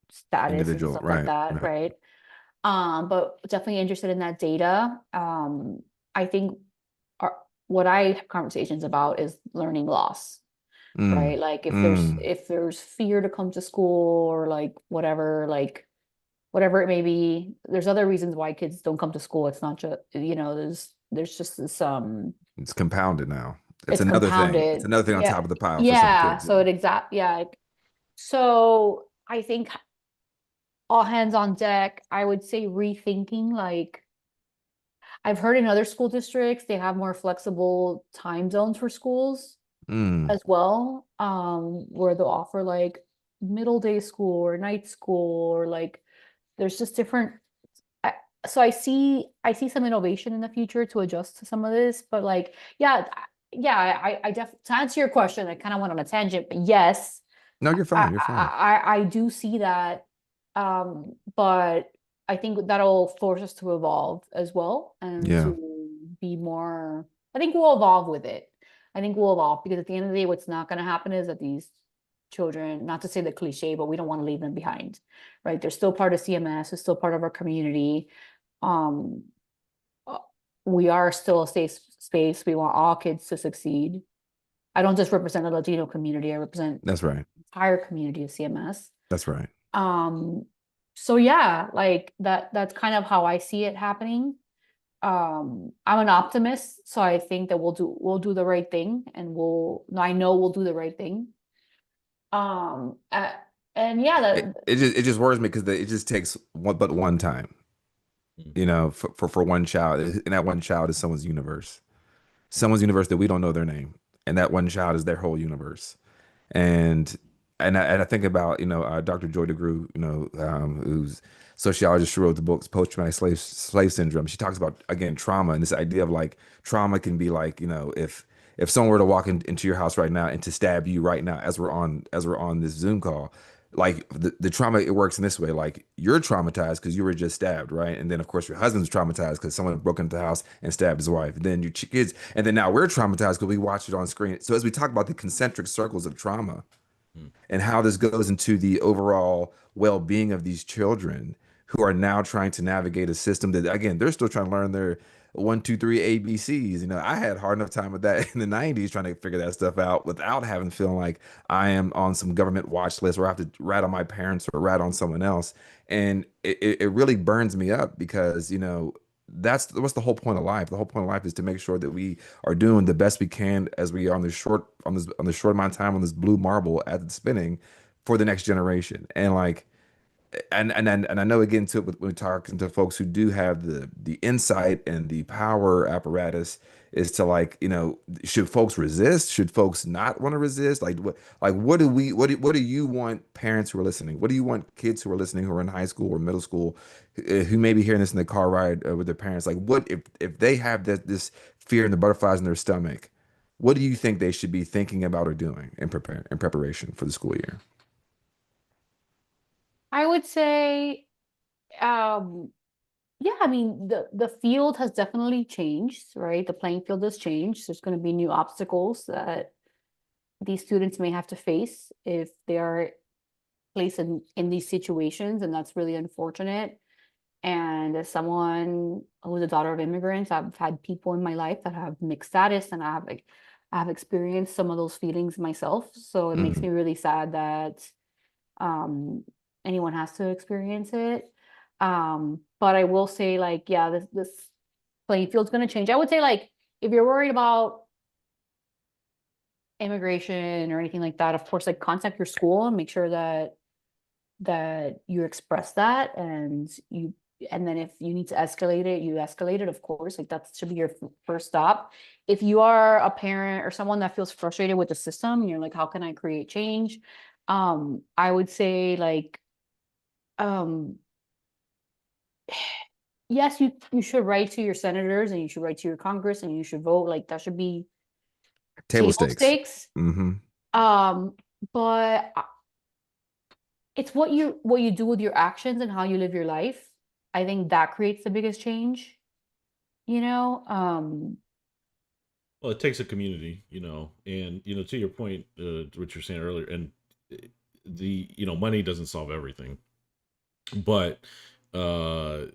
status and Individual, stuff like right, that, right. right? But definitely interested in that data. I think our, what I have conversations about is learning loss, right? Mm, Like mm. if there's fear to come to school or like whatever it may be, there's other reasons why kids don't come to school. It's not just, there's just this It's compounded now. It's it's another thing. It's compounded. another thing on Yeah. top of the pile for some Yeah. kids. So yeah. So I think all hands on deck, I would say rethinking like I've heard in other school districts they have more flexible time zones for schools Mm, as well, where they'll offer like middle day school or night school or like there's just different. I, so I see some innovation in the future to adjust to some of this, but like yeah, I definitely to answer your question, I kind of went on a tangent, but yes, no, you're I fine. You're fine. I do see that, but I think that'll force us to evolve as well and Yeah. to be more. I think we'll evolve with it. I think we'll evolve because at the end of the day, what's not going to happen is that these children, not to say the cliche, but we don't want to leave them behind, right? They're still part of CMS, they're still part of our community. Um, uh, we are still a safe space. We want all kids to succeed. I don't just represent the Latino community, I represent That's right. the entire community of CMS. That's right. Um, so yeah, like that's kind of how I see it happening. I'm an optimist, so I think that we'll do the right thing and I know we'll do the right thing. Um, uh, And yeah, It just worries me because it just takes one time, Mm. for one child, and that one child is someone's universe that we don't know their name, and that one child is their whole universe. And I think about Dr. Joy DeGruy, who's sociologist. She wrote the books Post-Traumatic Slave Syndrome. She talks about, again, trauma, and this idea of like trauma can be like, if someone were to walk into your house right now and to stab you right now as we're on this Zoom call, like the trauma, it works in this way. Like, you're traumatized because you were just stabbed, right? And then of course your husband's traumatized because someone broke into the house and stabbed his wife. Then your kids, and then now we're traumatized because we watched it on screen. So as we talk about the concentric circles of trauma Mm. and how this goes into the overall well-being of these children who are now trying to navigate a system that, again, they're still trying to learn their 1, 2, 3 ABCs. I had a hard enough time with that in the 90s, trying to figure that stuff out without having to feel like I am on some government watch list, or I have to rat on my parents or rat on someone else. And it really burns me up because, that's what's the whole point of life. The whole point of life is to make sure that we are doing the best we can as we are on this short amount of time on this blue marble as it's spinning for the next generation. And like, and I know, again, too, when we talking to folks who do have the insight and the power apparatus, is to, like, should folks resist? Should folks not want to resist? What do you want parents who are listening? What do you want kids who are listening, who are in high school or middle school, who may be hearing this in the car ride with their parents? Like, what if they have this fear and the butterflies in their stomach? What do you think they should be thinking about or doing in preparation for the school year? I would say, um, yeah, I mean, the field has definitely changed, right? The playing field has changed. There's going to be new obstacles that these students may have to face if they are placed in these situations, and that's really unfortunate. And as someone who's a daughter of immigrants, I've had people in my life that have mixed status, and I've experienced some of those feelings myself. So it makes Mhm. me really sad that um anyone has to experience it. But I will say, like, yeah, this playing field's going to change. I would say, like, if you're worried about immigration or anything like that, of course, like, contact your school and make sure that you express that, and then if you need to escalate it, you escalate it, of course. Like, that should be your first stop. If you are a parent or someone that feels frustrated with the system and you're like, how can I create change? I would say, like, um yes, you should write to your senators and you should write to your Congress and you should vote. Like, that should be Table table stakes. stakes. Hmm. Um, but it's what you do with your actions and how you live your life. I think that creates the biggest change, you know? Well, it takes a community, and to your point, what you're saying earlier, and money doesn't solve everything, but uh,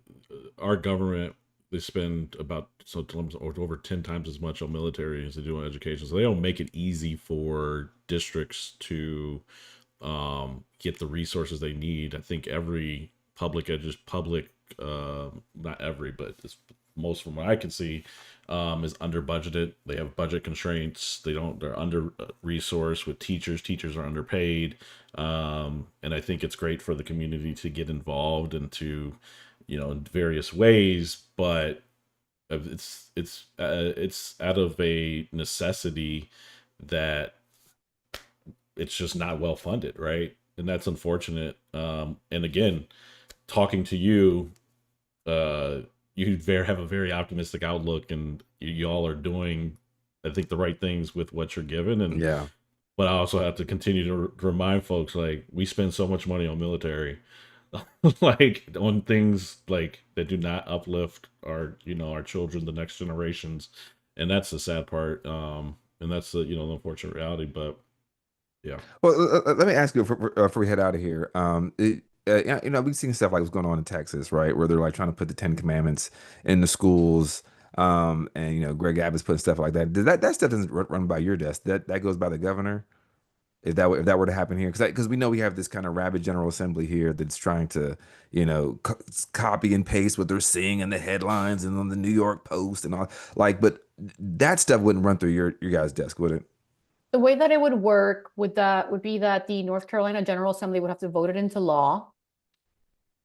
our government, they spend about or over 10 times as much on military as they do on education, so they don't make it easy for districts to get the resources they need. I think every not every, but it's most from what I can see, is under budgeted. They have budget constraints. They're under resourced with teachers. Teachers are underpaid. And I think it's great for the community to get involved into, in various ways, but it's out of a necessity that it's just not well funded, right? And that's unfortunate. And again, talking to you, uh, you have a very optimistic outlook, and y'all are doing, I think, the right things with what you're given. And Yeah. but I also have to continue to remind folks, like, we spend so much money on military, like on things like that do not uplift our children, the next generations, and that's the sad part. And that's the unfortunate reality. But yeah. Well, let me ask you before we head out of here. Yeah, we've seen stuff like what's going on in Texas, right? Where they're like trying to put the Ten Commandments in the schools. And Greg Abbott's putting stuff like that. That stuff doesn't run by your desk. That goes by the governor. If that were to happen here, because we know we have this kind of rabid General Assembly here that's trying to, copy and paste what they're seeing in the headlines and on the New York Post and all. Like, but that stuff wouldn't run through your guys' desk, would it? The way that it would work with that would be that the North Carolina General Assembly would have to vote it into law.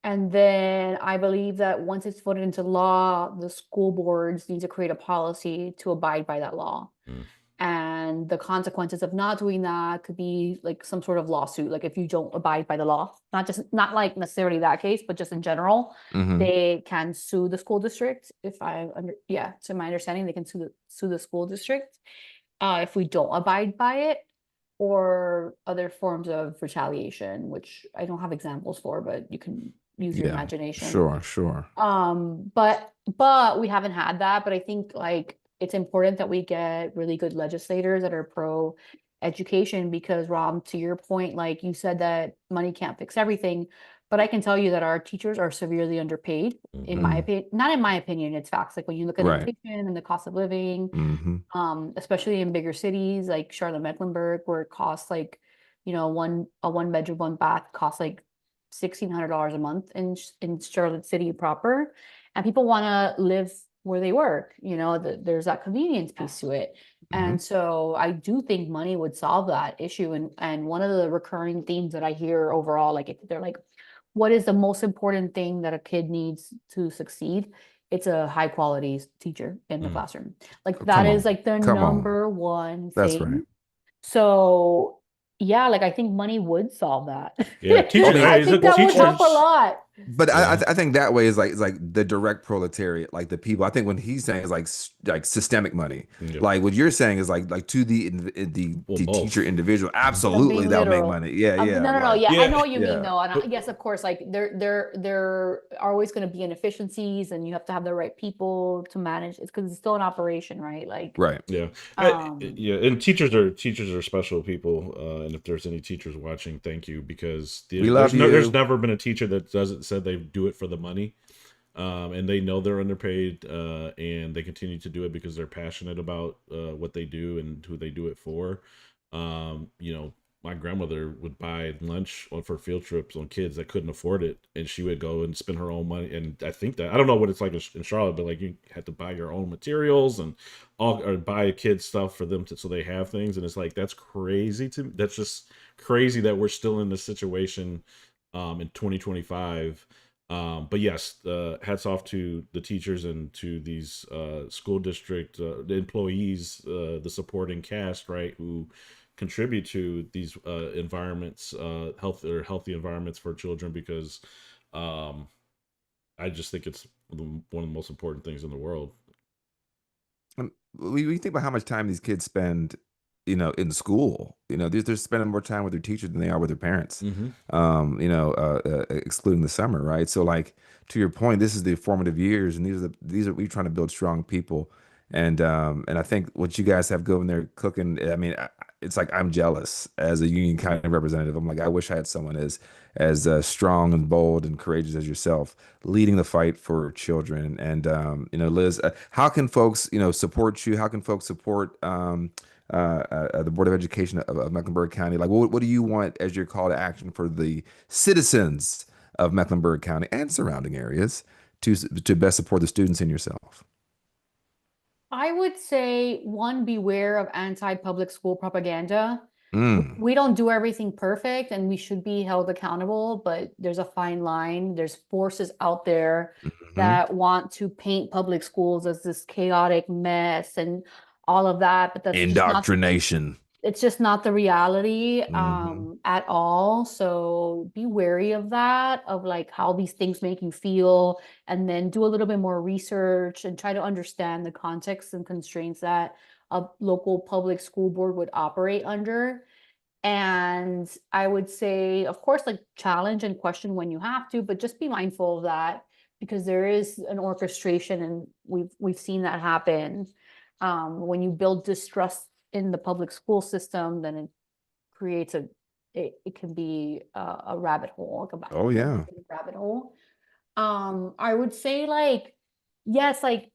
And then I believe that once it's voted into law, the school boards need to create a policy to abide by that law. Mm. And the consequences of not doing that could be like some sort of lawsuit. Like if you don't abide by the law, not like necessarily that case, but just in general, Mhm. they can sue the school district. To my understanding, they can sue the school district if we don't abide by it, or other forms of retaliation, which I don't have examples for, but you can use your Yeah, imagination. sure. But we haven't had that. But I think like it's important that we get really good legislators that are pro education, because Rom, to your point, like you said that money can't fix everything, but I can tell you that our teachers are severely underpaid, in my opinion. Not in my opinion, it's facts. Like when you look at Right. inflation and the cost of living, Hmm. especially in bigger cities like Charlotte-Mecklenburg, where it costs like, a one bedroom, one bath costs like $1,600 a month in Charlotte City proper, and people want to live where they work. There's that convenience piece to it, Hmm. and so I do think money would solve that issue. And one of the recurring themes that I hear overall, like if they're like, what is the most important thing that a kid needs to succeed? It's a high quality teacher in the Mm. classroom. Like that Come is on. like the Come on. number one That's right. thing. So yeah, like I think money would solve that. Yeah, teacher. I mean, I think that would help a lot. But Yeah. I think that way is like the direct proletariat, like the people. I think when he's saying is like systemic money, Yeah. like what you're saying is like to the both. teacher individual. I'm Absolutely, being that'll make literal. money. Yeah, yeah. No, Like yeah, I know what you yeah. mean though. And But- yes, of course, like there are always going to be inefficiencies, and you have to have the right people to manage. It's because it's still an operation, right? Like, Right. Yeah. Um, Yeah, and teachers are special people. And if there's any teachers watching, thank you, because We love there's you. never been a teacher that doesn't said they do it for the money. And they know they're underpaid, and they continue to do it because they're passionate about what they do and who they do it for. My grandmother would buy lunch for field trips on kids that couldn't afford it, and she would go and spend her own money. And I think that, I don't know what it's like in Charlotte, but like you had to buy your own materials and or buy kids stuff for them so they have things. And it's like, that's crazy to me. That's just crazy that we're still in this situation in 2025. But yes, hats off to the teachers and to these school district the employees, the supporting cast, right, who contribute to these environments, healthy environments for children, because I just think it's one of the most important things in the world. We think about how much time these kids spend, in school. They're spending more time with their teachers than they are with their parents. Mm-hmm. Excluding the summer, right? So, like to your point, this is the formative years, and these are we trying to build strong people, and I think what you guys have going there cooking. I mean, it's like I'm jealous as a Union County representative. I'm like, I wish I had someone as strong and bold and courageous as yourself, leading the fight for children. And Liz, how can folks support you? How can folks support the Board of Education of Mecklenburg County? Like, what do you want as your call to action for the citizens of Mecklenburg County and surrounding areas to best support the students and yourself? I would say, one, beware of anti-public school propaganda. Mm. We don't do everything perfect, and we should be held accountable, but there's a fine line. There's forces out there Mhm. that want to paint public schools as this chaotic mess and all of that, but Indoctrination. it's just not the reality Mhm. at all. So be wary of that, of like how these things make you feel, and then do a little bit more research and try to understand the context and constraints that a local public school board would operate under. And I would say, of course, like challenge and question when you have to, but just be mindful of that, because there is an orchestration, and we've seen that happen. When you build distrust in the public school system, then it creates it can be a rabbit hole, like Oh yeah. rabbit hole. I would say like, yes, like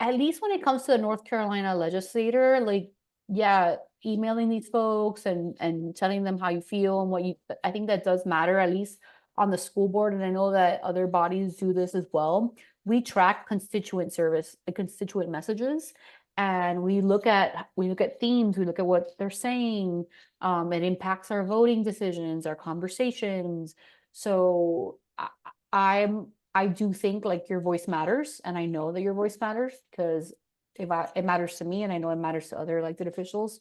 at least when it comes to the North Carolina legislator, like, yeah, emailing these folks and telling them how you feel and I think that does matter, at least on the school board. And I know that other bodies do this as well. We track constituent service, the constituent messages. and we look at themes, we look at what they're saying. It impacts our voting decisions, our conversations. So I do think like your voice matters, and I know that your voice matters because it matters to me, and I know it matters to other elected officials.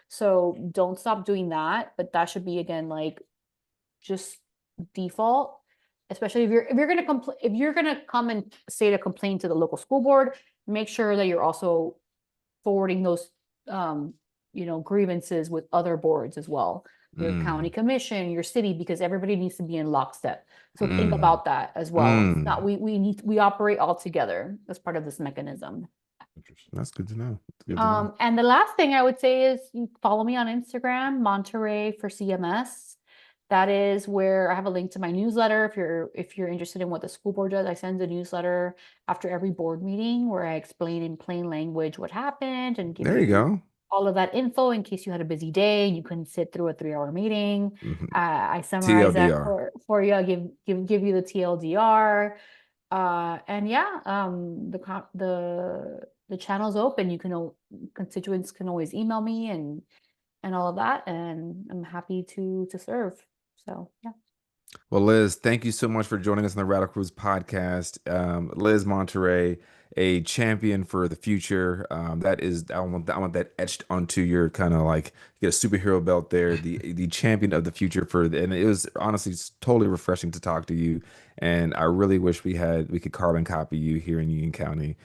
So don't stop doing that, but that should be again like just default, especially if you're gonna come and state a complaint to the local school board, make sure that you're also forwarding those grievances with other boards as well, your county Mm, commission, your city, because everybody needs to be in lockstep. So think mm, about that as well. It's not mm. we operate all together as part of this mechanism. Interesting. That's good to know. That's good to know. And the last thing I would say is you follow me on Instagram, Monterrey for CMS. That is where I have a link to my newsletter. If you're interested in what the school board does, I send a newsletter after every board meeting where I explain in plain language what happened and give There you you go. all of that info in case you had a busy day and you couldn't sit through a 3-hour meeting. Mhm. I summarize that TLDR. for you, give you the TLDR. And yeah, the channel's open. Constituents can always email me and all of that, and I'm happy to serve. So yeah. Well, Liz, thank you so much for joining us on the Radical Roots podcast. Liz Monterrey, a champion for the future. That is, I want that etched onto your kind of like get a superhero belt there. The champion of the future and it was honestly totally refreshing to talk to you. And I really wish we could carbon copy you here in Union County,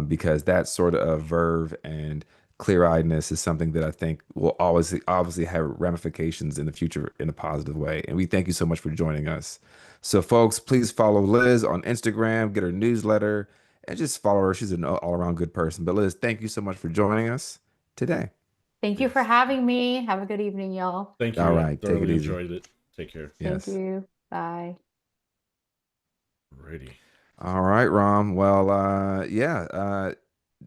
because that sort of verve and clear-eyedness is something that I think will always obviously have ramifications in the future in a positive way. And we thank you so much for joining us. So, folks, please follow Liz on Instagram, get her newsletter, and just follow her. She's an all-around good person. But Liz, thank you so much for joining us today. Thank you for Yes. having me. Have a good evening, y'all. Thank All you. I right, take it thoroughly easy. enjoyed it. Take care. Thank Yes. you. Bye. Alrighty. All right, Rom. Well, yeah.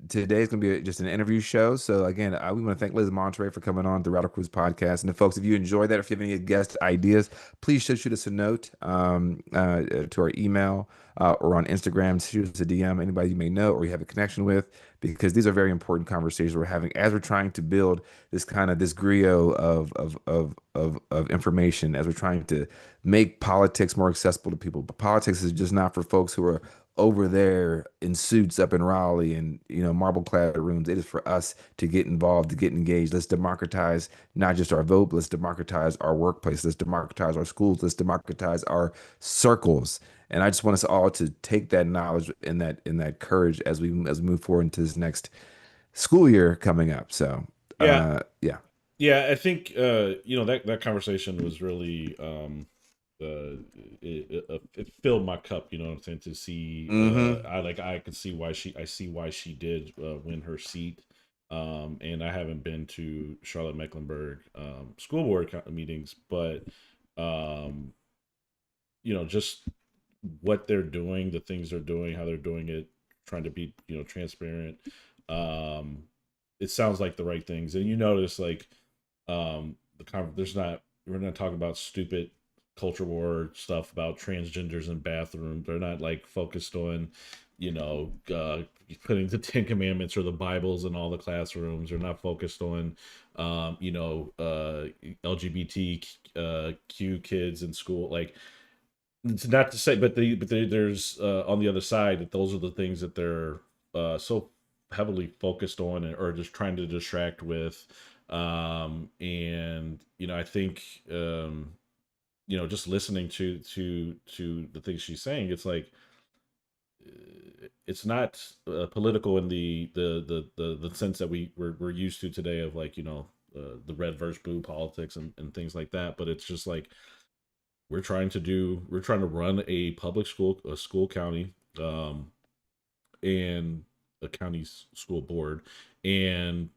Today's going to be just an interview show. So again, we want to thank Liz Monterey for coming on the Radical Cruise podcast. And folks, if you enjoyed that, if you have any guest ideas, please shoot us a note to our email or on Instagram. Shoot us a DM, anybody you may know or you have a connection with, because these are very important conversations we're having as we're trying to build this griot of information, as we're trying to make politics more accessible to people. But politics is just not for folks who are over there in suits up in Raleigh and marble clad rooms. It is for us to get involved, to get engaged. Let's democratize not just our vote, but let's democratize our workplace. Let's democratize our schools. Let's democratize our circles. And I just want us all to take that knowledge and that courage as we move forward into this next school year coming up. So Yeah. yeah. Yeah. I think that conversation was really it filled my cup. You know what I'm saying? To see, Mm-hmm. I could see why she did win her seat. And I haven't been to Charlotte-Mecklenburg school board meetings, but just what they're doing, the things they're doing, how they're doing it, trying to be transparent. It sounds like the right things, and you notice like we're not talking about stupid culture war stuff about transgenders in bathrooms. They're not like focused on putting the 10 commandments or the bibles in all the classrooms. They're not focused on LGBTQ kids in school. Like, it's not to say, but there's on the other side that those are the things that they're so heavily focused on or just trying to distract with. And I think just listening to the things she's saying, it's like it's not political in the sense that we're used to today of like the red versus blue politics and things like that. But it's just like we're trying to run a public school, a school county, and a county's school board, and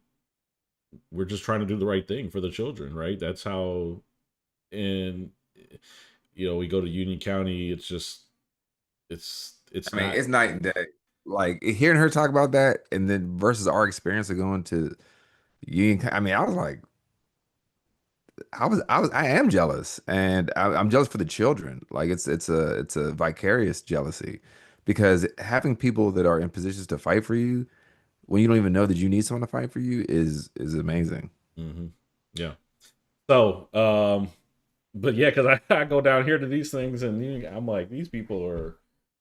we're just trying to do the right thing for the children, right? That's how. And we go to Union County. It's just it's I mean, not. it's night and day. Like hearing her talk about that, and then versus our experience of going to Union. I mean, I was like, I am jealous, and I'm jealous for the children. Like it's a vicarious jealousy, because having people that are in positions to fight for you, when you don't even know that you need someone to fight for you is amazing. Yeah. So, but yeah, because I go down here to these things and I'm like, these people are,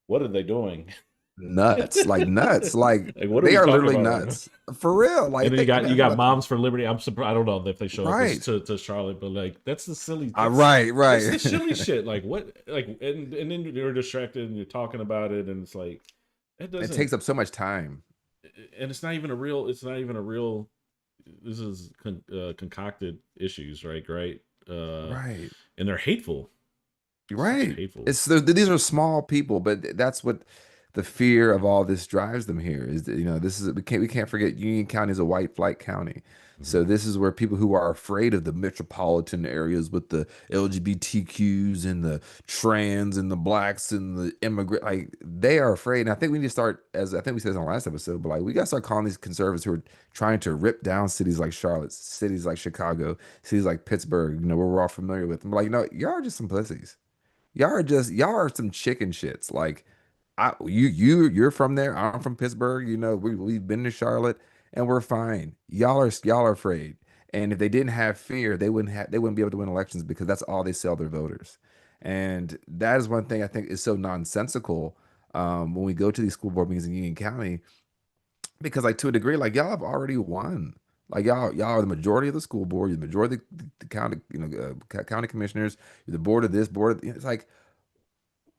what are they doing? Nuts, like nuts, like what are they we are talking literally about right now? nuts for real. Like And then think you got about Moms for Liberty. I'm surprised. I don't know if they show up right, to Charlotte, but like that's the silly. right, That's the right. silly shit. Like what? Like and then you're distracted and you're talking about it, and it's like it It doesn't. takes up so much time. And it's not even a real. It's not even a real. This is concocted issues, right? Right. Right. And they're hateful. Right. Hateful. These are small people, but that's what the fear of all this drives them here is that, this is we can't forget Union County is a white flight county. So this is where people who are afraid of the metropolitan areas with the LGBTQs and the trans and the blacks and the immigrant, like they are afraid. And I think we need to start, as I think we said this on the last episode, but like we got to start calling these conservatives who are trying to rip down cities like Charlotte, cities like Chicago, cities like Pittsburgh, where we're all familiar with them. Like, y'all are just some pussies. Y'all are some chicken shits. Like you're from there. I'm from Pittsburgh. We've been to Charlotte and we're fine. Y'all are afraid. And if they didn't have fear, they wouldn't be able to win elections because that's all they sell their voters. And that is one thing I think is so nonsensical when we go to these school board meetings in Union County, because like to a degree, like y'all have already won. Like y'all are the majority of the school board. You're the majority of the county, county commissioners. You're the board of this board. It's like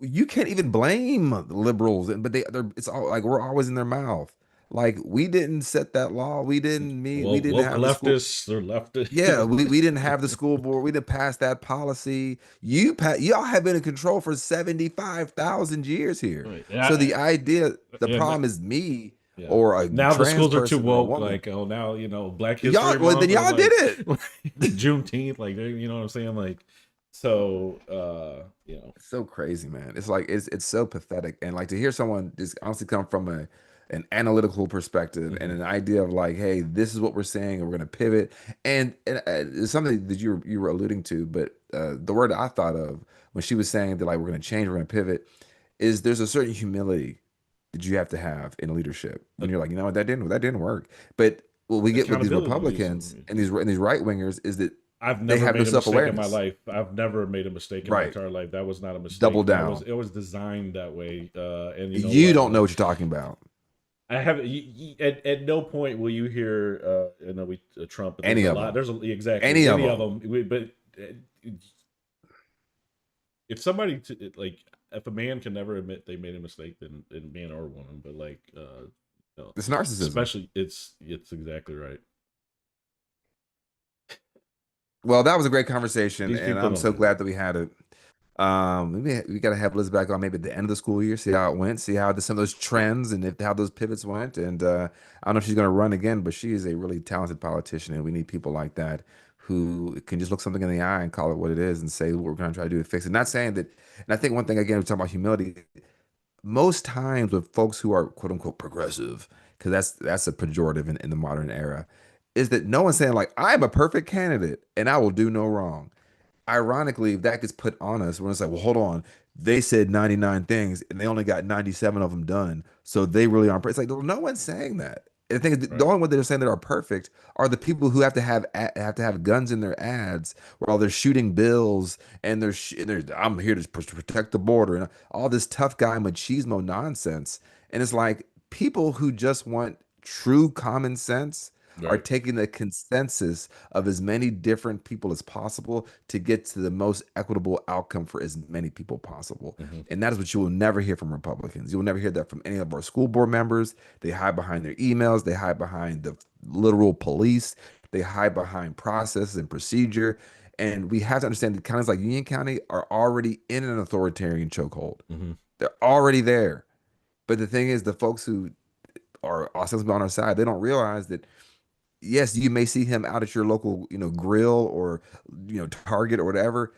you can't even blame the liberals, but it's all like we're always in their mouth. Like we didn't set that law. We didn't meet. We didn't Woke have the school. leftists. They're leftists. Yeah, we didn't have the school board. We didn't pass that policy. Y'all have been in control for 75,000 years here. Right. So the problem is me. Yeah. Or a now the trans schools are too person or a woke. woman. Like, oh, now Black History Y'all, well, Month, then y'all like, did it. Juneteenth, like you know what I'm saying? Like, so It's so crazy, man. It's like it's so pathetic, and like to hear someone just honestly come from an analytical perspective and an idea of like, hey, this is what we're saying, and we're going to pivot. And it's something that you were alluding to, but the word I thought of when she was saying that like we're going to change, we're going to pivot, is there's a certain humility that you have to have in leadership when you're like, what, that didn't work. But what we get with these Republicans and these right wingers is that I've never made a mistake in my life. I've never made a mistake in my Right. entire life. That was not a mistake. Double down. It was designed that way. And you don't know what you're talking about. I haven't. At no point will you hear, Trump. Any of them. There's exactly any of them. But if somebody if a man can never admit they made a mistake, then man or woman, but like it's narcissism. Especially, it's exactly right. Well, that was a great conversation, and I'm so glad that we had it. We got to have Liz back on maybe at the end of the school year, see how it went, see how some of those trends and how those pivots went. And I don't know if she's going to run again, but she is a really talented politician, and we need people like that who can just look something in the eye and call it what it is and say what we're going to try to do to fix it. Not saying that. And I think one thing again, we're talking about humility. Most times with folks who are quote unquote progressive, because that's a pejorative in the modern era, is that no one's saying like I'm a perfect candidate and I will do no wrong. Ironically, that gets put on us when it's like, well, hold on, they said 99 things and they only got 97 of them done, so they really aren't. It's like, well, no one's saying that. And I think the only one that are saying that are perfect are the people who have to have guns in their ads while they're shooting bills and I'm here to protect the border and all this tough guy machismo nonsense. And it's like people who just want true common sense are taking the consensus of as many different people as possible to get to the most equitable outcome for as many people possible. And that is what you will never hear from Republicans. You will never hear that from any of our school board members. They hide behind their emails. They hide behind the literal police. They hide behind process and procedure. And we have to understand that counties like Union County are already in an authoritarian chokehold. They're already there. But the thing is, the folks who are ostensibly on our side, they don't realize that yes, you may see him out at your local, grill or, Target or whatever.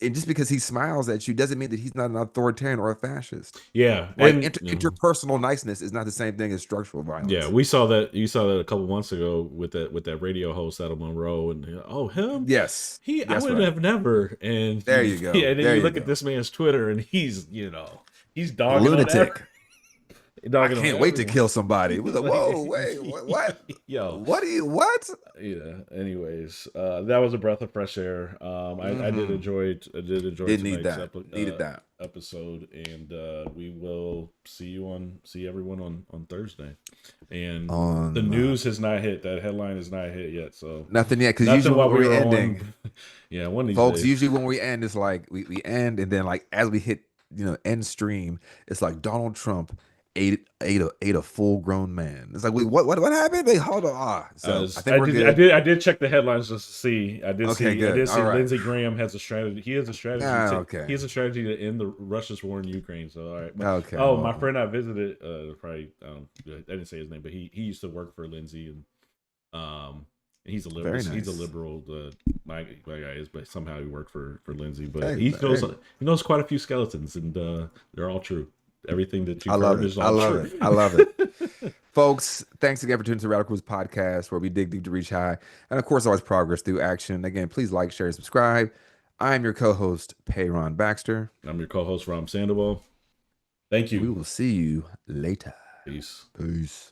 And just because he smiles at you doesn't mean that he's not an authoritarian or a fascist. Yeah. Like interpersonal niceness is not the same thing as structural violence. Yeah. You saw that a couple months ago with that radio host out of Monroe and him. Yes. I would have never. And there you go. Yeah. And then you look at this man's Twitter and he's dogging lunatic. I can't wait to kill somebody. It was like, whoa, wait, what? Yo, What? yeah. Anyways, that was a breath of fresh air. I did enjoy Did need tonight's that. Needed that. episode, and we will see everyone on Thursday. And the news has not hit. That headline has not hit yet. So nothing yet, because usually when we're ending, yeah, one of these folks. days. Usually when we end, it's like we end, and then like as we hit end stream, it's like Donald Trump ate a full grown man. It's like, wait, what happened? Wait, hold on. So I think we're good. I did check the headlines just to see. I did see right. Lindsey Graham has a strategy. He has a strategy. He has a strategy to end the Russia's war in Ukraine. So all right. Okay. My friend I visited, I didn't say his name, but he used to work for Lindsey, and he's a liberal. Very nice. He's a liberal. My guy is, but somehow he worked for Lindsey. But he knows quite a few skeletons, and they're all true. Everything that you've heard is all true. I love it. Folks, thanks again for tuning to the Radical Roots podcast, where we dig deep to reach high. And of course, always progress through action. Again, please like, share, and subscribe. I'm your co-host, Peyron Baxter. I'm your co-host, Ram Sandoval. Thank you. We will see you later. Peace. Peace.